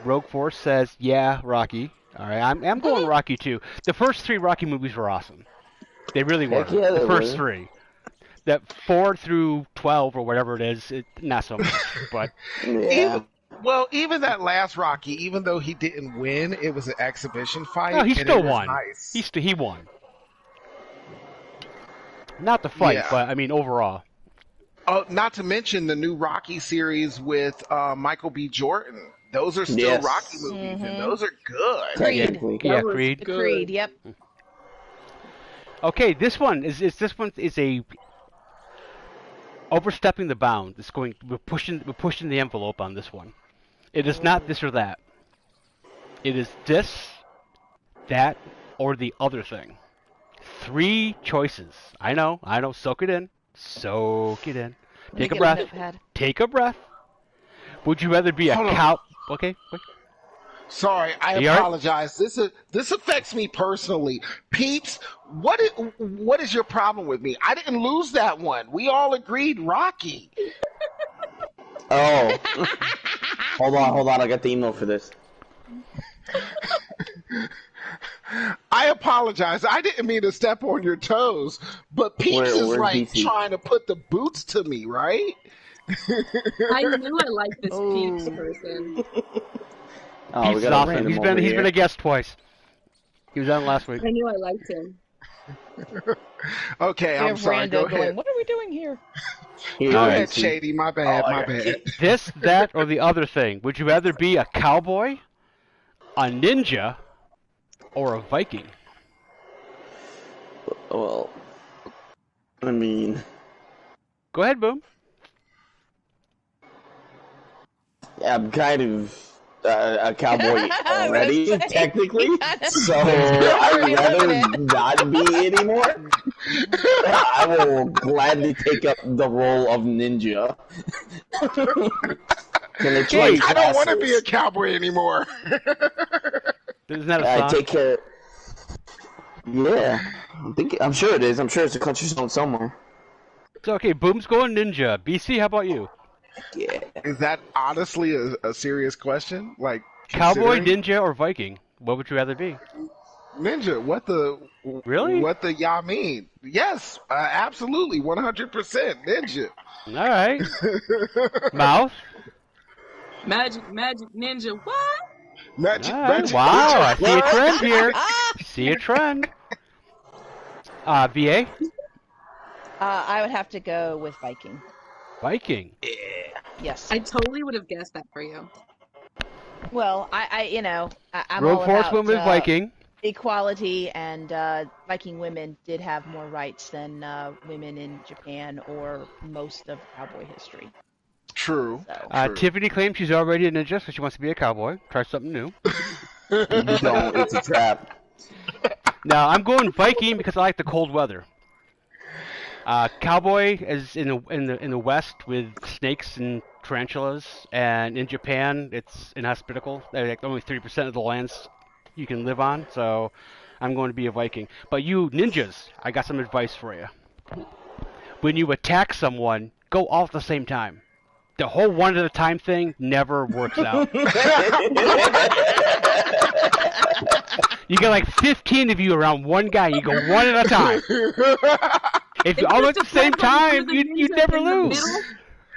Rogue Force says, yeah, Rocky. All right, I'm going Rocky too. The first 3 Rocky movies were awesome. They really were. Heck yeah, they The first were. 3. That 4 through 12 or whatever it is, not so much. But Yeah. Even that last Rocky, even though he didn't win, it was an exhibition fight. no, he and still it was won. Nice. He won. Not the fight, Yeah. but I mean overall. Oh, not to mention the new Rocky series with Michael B. Jordan. Those are still Yes. Rocky movies, and Mhm. those are good. Creed. Technically. Yeah, was Creed. The good. Creed, yep. Okay, this one is a overstepping the bound. It's going. We're pushing the envelope on this one. It is not this or that. It is this, that, or the other thing. 3 choices. I know. Soak it in. Soak it in. Let me Take a get breath. notepad. Take a breath. Would you rather be a Hold on. cow? Okay. Wait. Sorry, I You all right? apologize. This affects me personally. Peeps, what is your problem with me? I didn't lose that one. We all agreed Rocky. Oh. Hold on. I got the email for this. I apologize. I didn't mean to step on your toes, but Peeps is Where's like BC? trying to put the boots to me, right? I knew I liked this Peeps Ooh. person. Oh, Peeps we is got a awesome. random He's over been here. a guest twice. He was on last week. I knew I liked him. Okay, We I'm have sorry. Rando Go going, ahead. what are we doing here? Here, Go All ahead, BC. Shady. My bad. Oh, my I got bad. it. This, that, or the other thing. Would you rather be a cowboy, a ninja, or a Viking? Well, I mean, Go ahead, Boom. I'm kind of a cowboy I was already, gonna say, technically. you kinda- So You're I'd already rather living it. not be anymore. I will gladly take up the role of ninja. Can they Hey, trade I don't want to be a classes? cowboy anymore. Isn't that a I song? take care. Yeah, I'm sure it is. I'm sure it's a country song somewhere. So, okay, Boom's going ninja. BC, how about you? Yeah. Is that honestly a serious question? Like Cowboy, considering- ninja, or Viking? What would you rather be? Ninja, Really? what the y'all mean? Yes, absolutely, 100% ninja. All right. Mouth? Magic Ninja, what? Magic, All right. magic Wow, I ninja. see a trend here. See a trend. VA? I would have to go with Viking. Viking. Yes. I totally would have guessed that for you. Well, I'm Rogue all Force about went with Viking. equality, and Viking women did have more rights than women in Japan or most of cowboy history. True. So True. Tiffany claims she's already a ninja, so she wants to be a cowboy. Try something new. Don't. It's a trap. Now, I'm going Viking because I like the cold weather. Cowboy is in the west with snakes and tarantulas, and in Japan it's inhospitable. Like only 30% of the lands you can live on, so I'm going to be a Viking. But you ninjas, I got some advice for you. When you attack someone, go all at the same time. The whole one at a time thing never works out. You get like 15 of you around one guy. You go one at a time. If you It all just at the same depends on time, who the you'd ninja never in the lose. middle.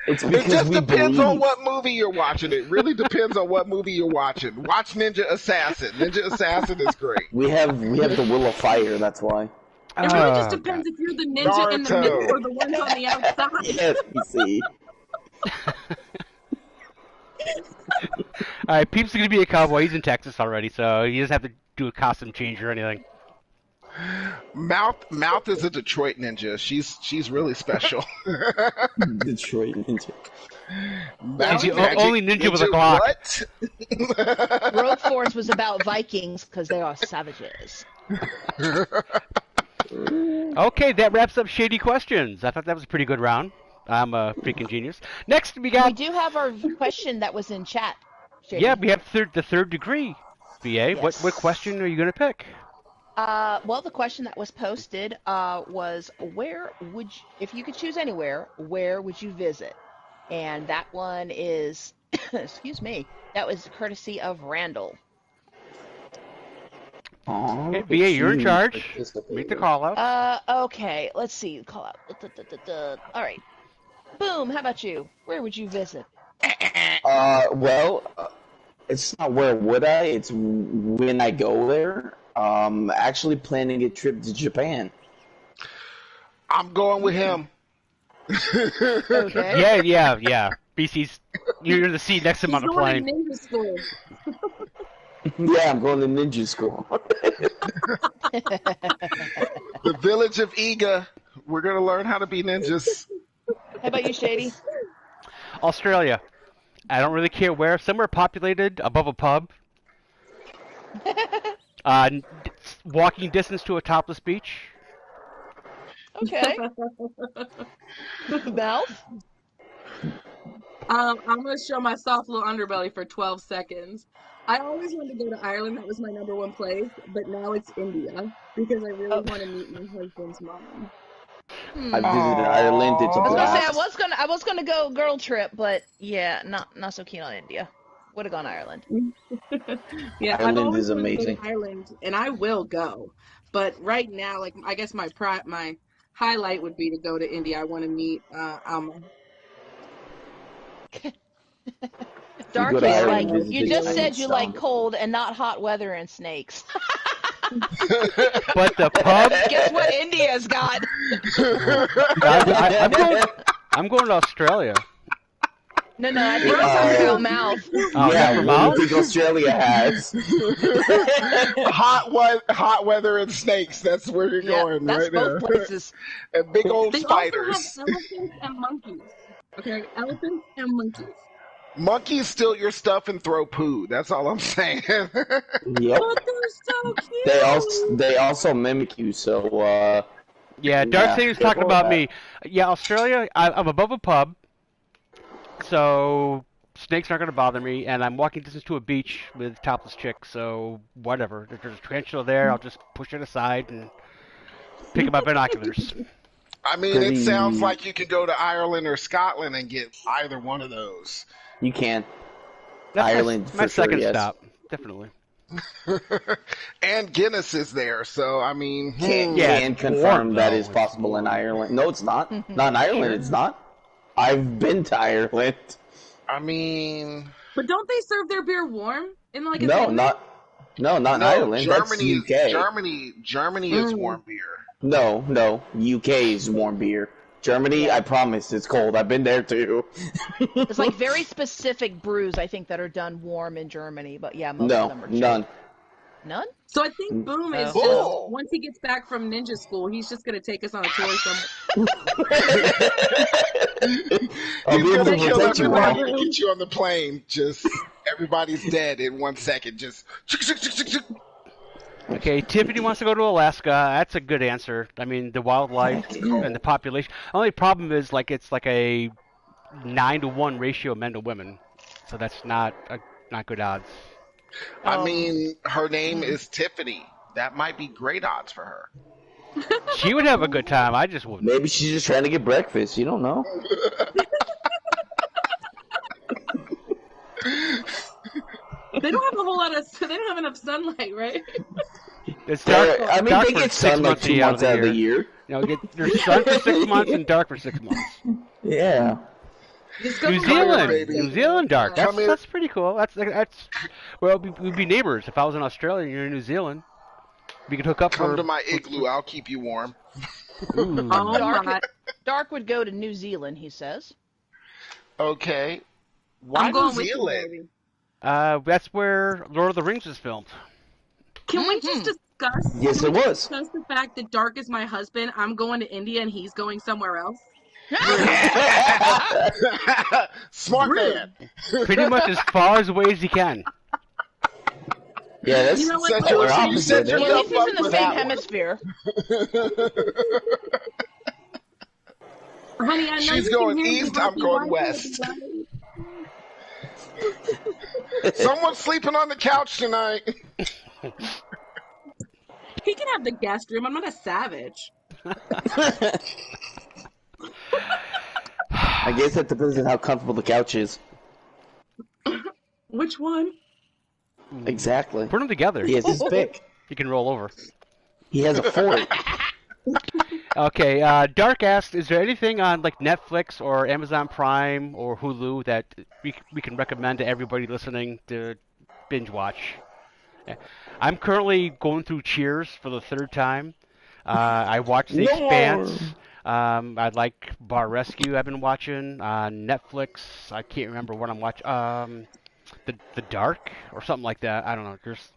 It's It because just we depends believe. on what movie you're watching. It really depends on what movie you're watching. Watch Ninja Assassin. Ninja Assassin is great. We have the will of fire. That's why. It really just Oh, depends if you're the ninja in the Naruto. middle or the ones on the outside. Yes, you see. All right, Peeps is gonna be a cowboy. He's in Texas already, so he doesn't have to do a costume change or anything. Mouth is a Detroit ninja. She's really special. Detroit Ninja. He's the only ninja with a Glock. What? Rogue Force was about Vikings because they are savages. Okay, that wraps up Shady Questions. I thought that was a pretty good round. I'm a freaking genius. Next, we We got do have our question that was in chat. Shady. yeah, we have the third degree. VA, what Yes. question are you gonna pick? Well, the question that was posted was, where would you, if you could choose anywhere, where would you visit? And that one is, excuse me, that was courtesy of Randall. Aw, Okay, look VA, at you're in you, charge. Make participating. the call out. Okay, let's see, call out. All right. Boom, how about you? Where would you visit? It's not where would I, it's when I go there. Actually planning a trip to Japan. I'm going with him. Okay. Yeah. BC's, you're in the seat next to him on the He's going plane. to ninja school. Yeah, I'm going to ninja school. The village of Iga. We're gonna learn how to be ninjas. How about you, Shady? Australia. I don't really care where. Somewhere populated, above a pub. Walking distance to a topless beach. Okay. Mouth? I'm going to show my soft little underbelly for 12 seconds. I always wanted to go to Ireland. That was my number one place. But now it's India because I really want to meet my husband's mom. I visited Ireland. It's a I was gonna say blast. I was gonna go girl trip, but yeah, not so keen on India. Would have gone Ireland. Yeah, I've Ireland always is wanted to go amazing. to Ireland, and I will go. But right now, like I guess my highlight would be to go to India. I want to meet Alma. Dark go to is Ireland, like visit you the just United said you like States. cold and not hot weather and snakes. But the pub, Guess what India's got? I'm going to Australia. No, I think I'm talking about mouth. Oh, Yeah, for what do you mouth? think Australia has? Hot weather and snakes. That's where you're Yeah, going that's right there. both places. And big old They spiders. also have elephants and monkeys. Okay, elephants and monkeys. Monkeys steal your stuff and throw poo. That's all I'm saying. Yep. But they're so cute. They also mimic you. So Yeah, Dark Yeah, City was careful talking with about that. me. Yeah, Australia, I'm above a pub, so snakes aren't going to bother me, and I'm walking distance to a beach with topless chicks, so whatever. If there's a tarantula there, I'll just push it aside and pick up my binoculars. I mean, Pretty- it sounds like you could go to Ireland or Scotland and get either one of those. you can. That's Ireland, my for sure, second yes. stop, definitely. And Guinness is there, so I mean, Yeah, Can it's confirm warm, that though. is It's possible in warm. Ireland. No, it's not. Not in Ireland. It's not. I've been to Ireland. I mean, But don't they serve their beer warm in like a No, thing? not in Ireland. That's Germany. UK. Germany is warm beer. No, UK is warm beer. Germany, I promise, it's cold. I've been there too. It's like very specific brews I think that are done warm in Germany, but yeah, most of No, them are none. None? So I think Boom is Cool. just, once he gets back from ninja school, he's just going to take us on a tour somewhere. I'll He's be able gonna to kill protect you, everybody bro. and get you on the plane. Just everybody's dead in 1 second. Just Okay, Tiffany wants to go to Alaska. That's a good answer. I mean, the wildlife and the population. Only problem is it's like a 9-to-1 ratio of men to women, so that's not good odds. I mean, her name is Tiffany. That might be great odds for her. She would have a good time. I just wouldn't. Maybe she's just trying to get breakfast. You don't know. They don't have a whole lot of, they don't have enough sunlight, right? It's dark. I mean, dark they for get 6 sun like months 2 months out of the year. year. You know, there's sun for 6 months and dark for 6 months. Yeah. Just go New from Ireland. Zealand, baby. New Zealand dark. Come here. That's pretty cool. That's well, we'd be neighbors. If I was in Australia and you're in New Zealand, we could hook up Come for. to my igloo. I'll keep you warm. Ooh. Oh Dark, my. Dark would go to New Zealand, he says. Okay. Why I'm going New with you, Zealand? baby. That's where Lord of the Rings was filmed. Can we just discuss? Yes, can it we was. Discuss the fact that Dark is my husband. I'm going to India and he's going somewhere else. Smart man. Pretty much as far as away as you can. Yeah, that's You know what? Set Let's your- polar just- you set opposite. your- At least he's in for the that same one. hemisphere. Honey, I know She's you going can hear east, me, I'm but going you want west. me to Someone's sleeping on the couch tonight. He can have the guest room. I'm not a savage. I guess that depends on how comfortable the couch is. Which one? Exactly. Put them together. He has his pick. You can roll over. He has a fort. Okay, Dark asked, is there anything on like Netflix or Amazon Prime or Hulu that we can recommend to everybody listening to binge watch? I'm currently going through Cheers for the third time. I watched The No. Expanse. I like Bar Rescue. I've been watching on Netflix. I can't remember what I'm watching. The Dark or something like that. I don't know. There's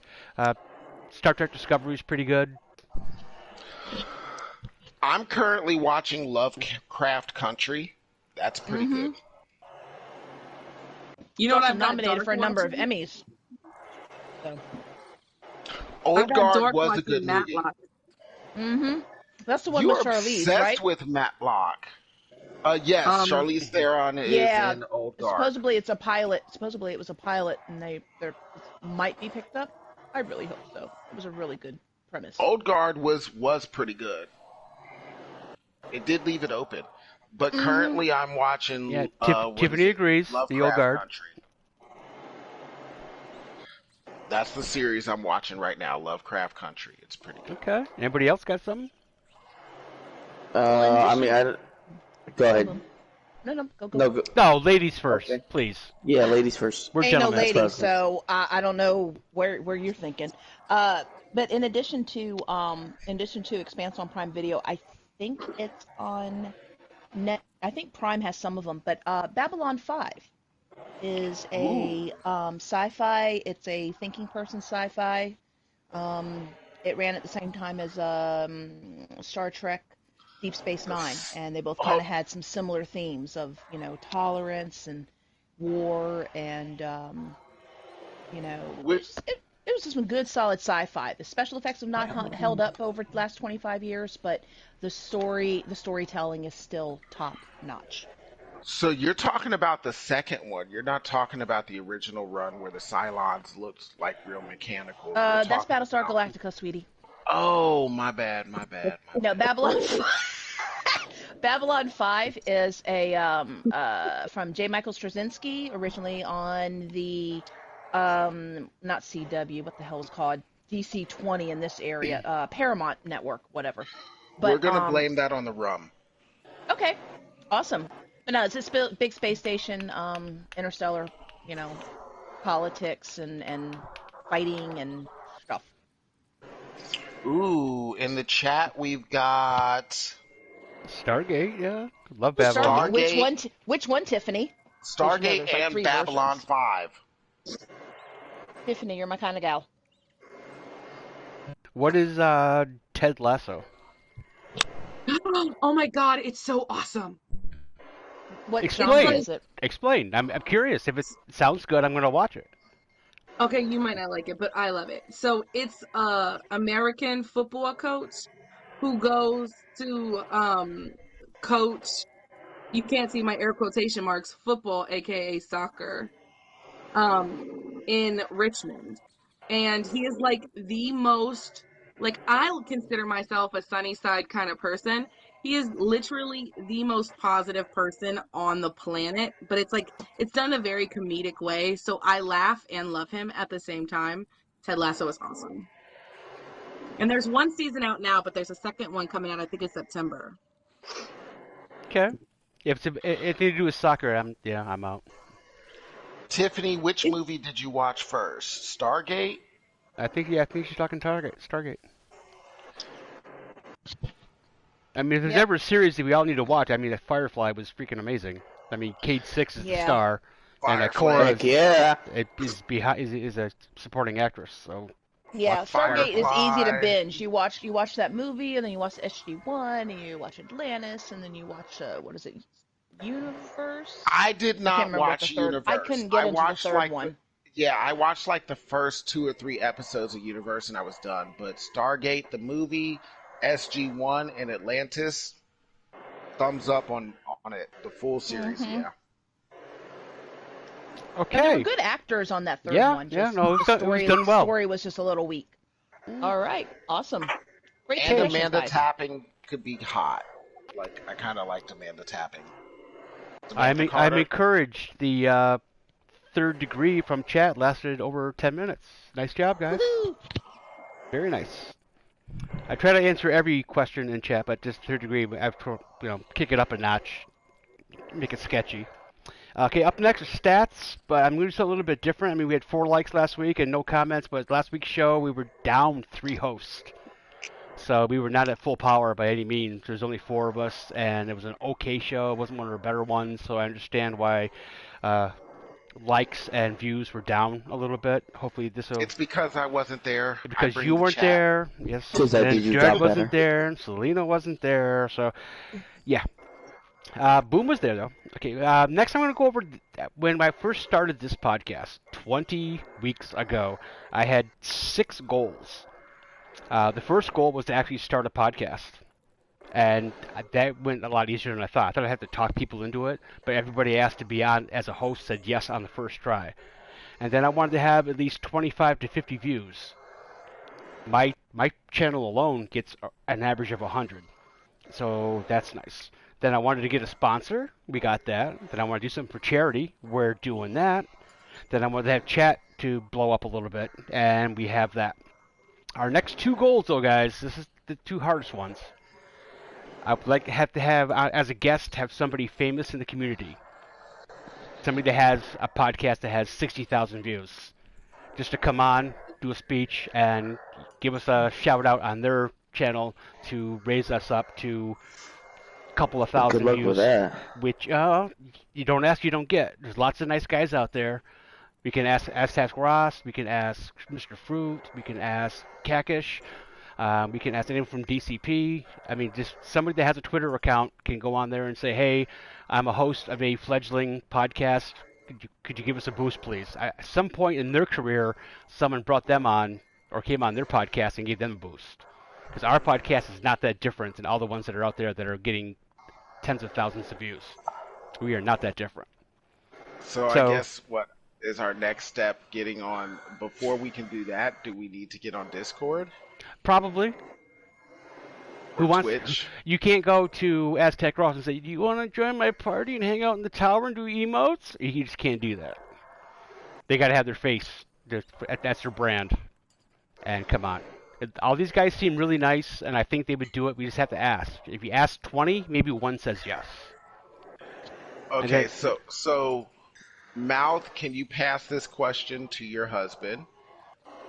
Star Trek Discovery is pretty good. I'm currently watching Lovecraft Country. That's pretty good. You know what? Also I've got nominated Dark for a number of watching? Emmys. So. Old I've got Guard Dark was a watching good movie. Mm-hmm. That's the one You're with Charlize, obsessed right? with Matlock. Yes, Charlize Theron is Yeah. in Old Guard. Supposedly it's a pilot. Supposedly it was a pilot, and they might be picked up. I really hope so. It was a really good premise. Old Guard was pretty good. It did leave it open, but currently I'm watching. Yeah, what Tiffany is it? agrees. The Old Lovecraft Guard. Country. That's the series I'm watching right now, Lovecraft Country. It's pretty good. Okay. Anybody else got something? I mean, go ahead. No, go. No, go. No, ladies first, Okay. please. Yeah, ladies first. We're Ain't no gentlemen. lady, That's so I don't know where you're thinking. But in addition to Expanse on Prime Video, I think it's on net. I think Prime has some of them, but Babylon 5 is a sci-fi. It's a thinking person sci-fi. It ran at the same time as Star Trek, Deep Space Nine, and they both kind of had some similar themes of, tolerance and war and, it was just some good solid sci-fi. The special effects have not held up over the last 25 years, but the storytelling is still top notch. So you're talking about the second one. You're not talking about the original run where the Cylons looked like real mechanical. You're That's talking Battlestar about- Galactica, sweetie. Oh, my bad. No, Babylon. Babylon 5 is a from J. Michael Straczynski, originally on the not CW, what the hell is it called, DC-20 in this area, Paramount Network, whatever. But We're gonna blame that on the rum. okay, awesome. But no, it's this big space station, interstellar, politics and fighting and stuff. Ooh, in the chat we've got Stargate, yeah. Love Babylon. Stargate. Which one, Tiffany? Stargate there's like and 3 Babylon versions. 5. Tiffany, you're my kind of gal. What is Ted Lasso? Oh my god, it's so awesome. What Explain. genre is it? Explain. I'm curious. If it sounds good, I'm going to watch it. Okay, you might not like it, but I love it. So it's a American football coach who goes to coach, you can't see my air quotation marks, football, aka soccer, in Richmond. And he is like the most, like, I consider myself a sunny side kind of person. He is literally the most positive person on the planet, but it's done in a very comedic way. So I laugh and love him at the same time. Ted Lasso is awesome. And there's one season out now, but there's a second one coming out, I think it's September. Okay. If it's anything to do with soccer, I'm out. Tiffany, which movie did you watch first? Stargate? I think she's talking Stargate. I mean, if there's ever a series that we all need to watch, I mean, Firefly was freaking amazing. I mean, Kate Six is the Yeah. star, and Firefly. Cora Heck yeah. is a supporting actress. So Yeah, Like Stargate is easy to Firefly. binge. You watch that movie, and then you watch SG-1, and you watch Atlantis, and then you watch what is it, Universe? I did Can't not remember what watch the third. Universe. I couldn't get into the watched third like one. I watched like the first 2 or 3 episodes of Universe and I was done. But Stargate, the movie, SG-1, and Atlantis, thumbs up on it. The full series, Mhm. yeah. And there were okay, good actors on that third Yeah, one. yeah, Just no, it was the done- it was done well. story was just a little weak. All right, awesome. Great And suggestions, Amanda guys. Tapping could be hot. Like, I kind of liked Amanda Tapping. I'm Samantha Carter. encouraged. The Third Degree from chat lasted over 10 minutes. Nice job, guys. Woohoo! Very nice. I try to answer every question in chat, but just Third Degree, I have to, kick it up a notch, make it sketchy. Okay, up next is stats, but I'm going to do something a little bit different. I mean, we had 4 likes last week and no comments, but last week's show we were down 3 hosts. So we were not at full power by any means. There's only 4 of us, and it was an okay show. It wasn't one of our better ones, so I understand why likes and views were down a little bit. Hopefully this will... It's because I wasn't there. I Because bring you the weren't chat. there, yes, Because I and did your Jared job wasn't better. there, and Selena wasn't there, so yeah. Boom was there though. Okay, next I'm going to go over when I first started this podcast 20 weeks ago. I had 6 goals. The first goal was to actually start a podcast, and that went a lot easier than I thought. I thought I'd have to talk people into it, but everybody asked to be on as a host said yes on the first try. And then I wanted to have at least 25 to 50 views. My channel alone gets an average of 100, so that's nice. Then I wanted to get a sponsor. We got that. Then I want to do something for charity. We're doing that. Then I wanted to have chat to blow up a little bit, and we have that. Our next 2 goals, though, guys, this is the 2 hardest ones. I would like to have as a guest, have somebody famous in the community. Somebody that has a podcast that has 60,000 views. Just to come on, do a speech, and give us a shout out on their channel to raise us up to a couple of thousand Good luck views. with that. Which you don't ask, you don't get. There's lots of nice guys out there. We can ask Ross. We can ask Mr. Fruit. We can ask Kakish. We can ask anyone from DCP. I mean, just somebody that has a Twitter account can go on there and say, "Hey, I'm a host of a fledgling podcast. Could you give us a boost, please?" At some point in their career, someone brought them on or came on their podcast and gave them a boost. Because our podcast is not that different than all the ones that are out there that are getting tens of thousands of views. We are not that different. So I guess what is our next step getting on? Before we can do that, do we need to get on Discord? Probably. Who Or wants? Twitch? You can't go to Aztec Ross and say, "Do you want to join my party and hang out in the tower and do emotes?" You just can't do that. They got to have their face. That's their brand. And come on. All these guys seem really nice, and I think they would do it. We just have to ask. If you ask 20, maybe 1 says yes. Okay, so Mouth, can you pass this question to your husband?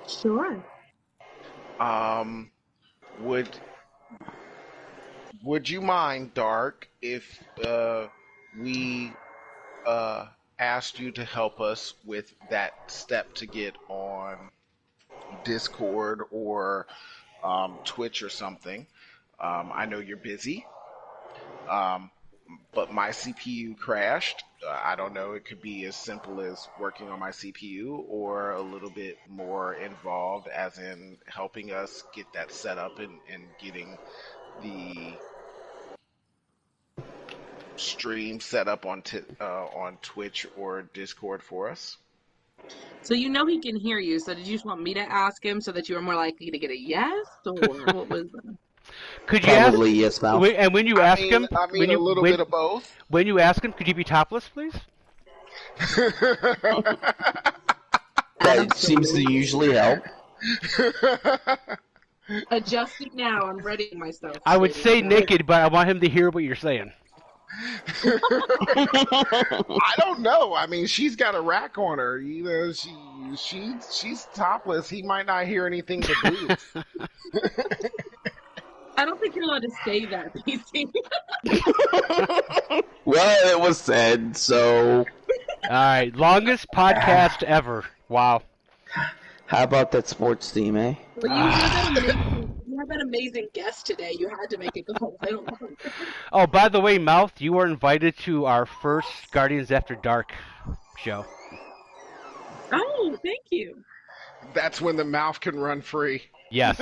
Sure. Would you mind, Dark, if we asked you to help us with that step to get on Discord or Twitch or something? I know you're busy, but my CPU crashed. I don't know, it could be as simple as working on my CPU or a little bit more involved, as in helping us get that set up and getting the stream set up on Twitch or Discord for us. So you know he can hear you. So did you just want me to ask him so that you were more likely to get a yes, or what was that? Could you ask? Probably yes, Mal. And when you ask him, I mean a little bit of both. When you ask him, could you be topless, please? That seems to usually help. Adjusting now. I'm readying myself. I would say naked, but I want him to hear what you're saying. I don't know. I mean, she's got a rack on her. You know, she's topless. He might not hear anything but boobs. I don't think you're allowed to say that, PC. Well, it was said, so All right, longest podcast ever. Wow. how about that sports team, eh? Well, you had that amazing guest today. You had to make it go. I don't know. Oh, by the way, Mouth, you are invited to our first Guardians After Dark show. Oh, thank you. That's when the mouth can run free. Yes.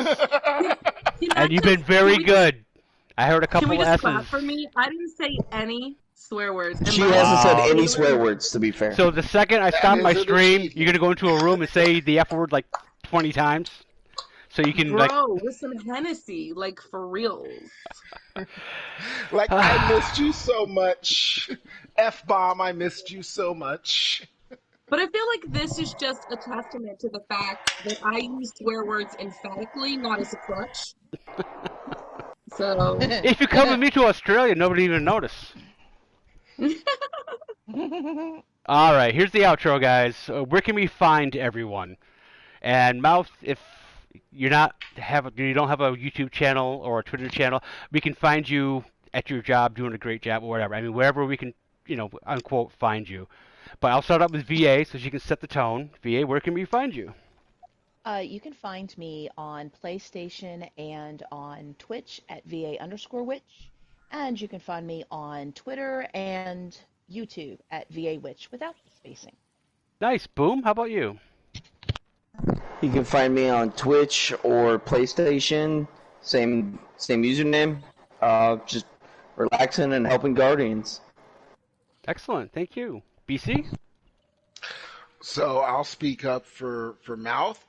See, And you've been very good. I heard a Can couple we just clap S's. for me? I didn't say any swear words. She my- hasn't said Wow. any swear words, to be fair. So the second I stop is my an stream, achievement. you're going to go into a room and say the F word like 20 times? So you can, like... Bro, with some Hennessy, like for reals. Like, I missed you so much. F-bomb, I missed you so much. But I feel like this is just a testament to the fact that I use swear words emphatically, not as a crutch. So, If you come with me to Australia, nobody even notice. All right, here's the outro, guys. Where can we find everyone? And Mouth, if you don't have a YouTube channel or a Twitter channel, we can find you at your job doing a great job or whatever. I mean, wherever we can, unquote, find you. But I'll start up with VA so she can set the tone. VA, where can we find you? You can find me on PlayStation and on Twitch at VA_Witch. And you can find me on Twitter and YouTube at VA Witch without the spacing. Nice. Boom. How about you? You can find me on Twitch or PlayStation. Same username. Just relaxing and helping Guardians. Excellent. Thank you. BC? So I'll speak up for Mouth.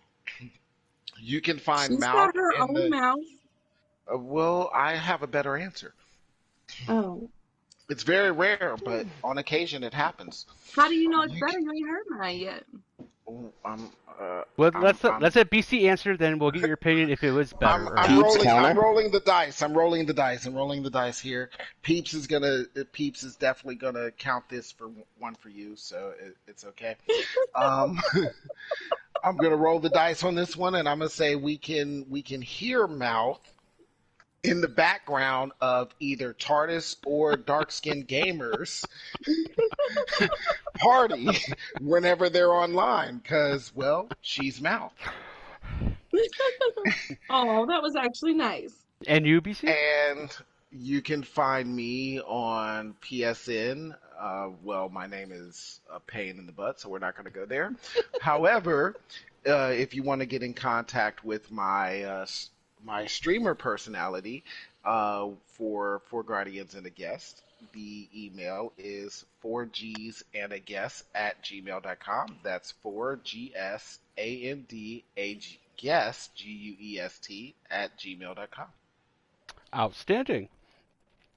You can find She's Mouth got her in own the. mouth. Well, I have a better answer. Oh. It's very rare, but on occasion it happens. How do you know it's You better? You ain't heard mine yet. Oh, Well, I'm, let's I'm, let that BC answer, then we'll get your opinion if it was better or Peeps not. rolling. counter? I'm rolling the dice. I'm rolling the dice here. Peeps is definitely gonna count this for one for you, so it's okay. Um, I'm gonna roll the dice on this one, and I'm gonna say we can hear Mouth in the background of either TARDIS or Dark Skin Gamers party whenever they're online, because well, she's Mouth. Oh, that was actually nice. And you, BC? And you can find me on PSN. Well, my name is a pain in the butt, so we're not going to go there. However, if you want to get in contact with my streamer personality for Guardians and a Guest, the email is 4gsandAguest@gmail.com. That's 4gsandagest, GUEST, @gmail.com. Outstanding.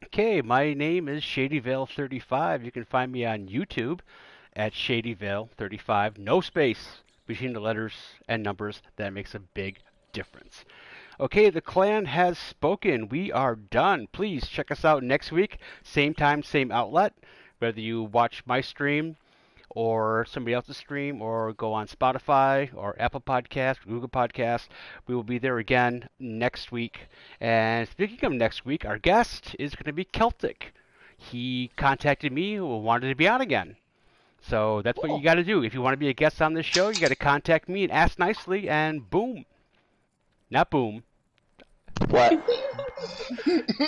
Okay, my name is ShadyVale35. You can find me on YouTube at ShadyVale35. No space between the letters and numbers. That makes a big difference. Okay, the clan has spoken. We are done. Please check us out next week. Same time, same outlet. Whether you watch my stream or somebody else's stream or go on Spotify or Apple Podcast, Google Podcast, we will be there again next week. And speaking of next week, our guest is going to be Celtic. He contacted me and wanted to be on again. So that's what you got to do. If you want to be a guest on this show, you got to contact me and ask nicely, and boom. Not boom. What?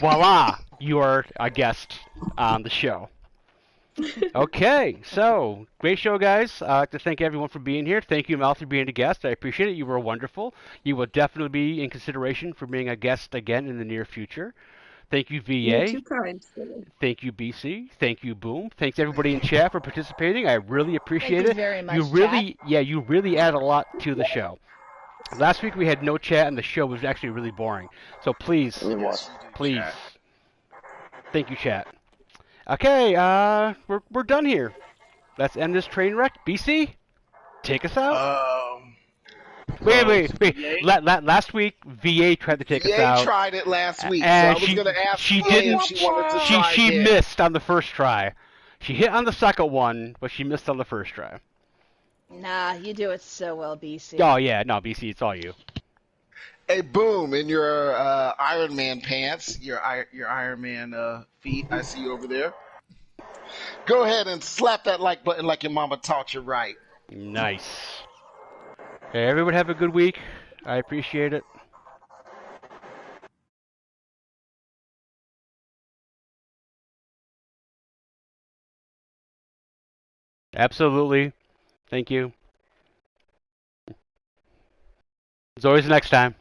Voila! You are a guest on the show. Okay, so great show, guys. I'd like to thank everyone for being here. Thank you, Mal, for being a guest. I appreciate it. You were wonderful. You will definitely be in consideration for being a guest again in the near future. Thank you, You're VA. too kind, Silly. Thank you, BC. Thank you, Boom. Thanks everybody in chat for participating. I really appreciate Thank you it. very much, You really, you really add a lot to the show. Last week we had no chat and the show was actually really boring. So please, It was. please, thank you, chat. Okay, we're done here. Let's end this train wreck. BC, take us out. Wait. Last week, VA tried to take us VA out. tried it last week, so And I was going to ask she VA didn't. if she wanted to try She again. missed on the first try. She hit on the second one, but she missed on the first try. Nah, you do it so well, BC. Oh yeah, no, BC, it's all you. Hey, Boom, in your Iron Man pants, your Iron Man feet, I see you over there. Go ahead and slap that like button like your mama taught you right. Nice. Okay, everyone have a good week. I appreciate it. Absolutely. Thank you. As always, next time.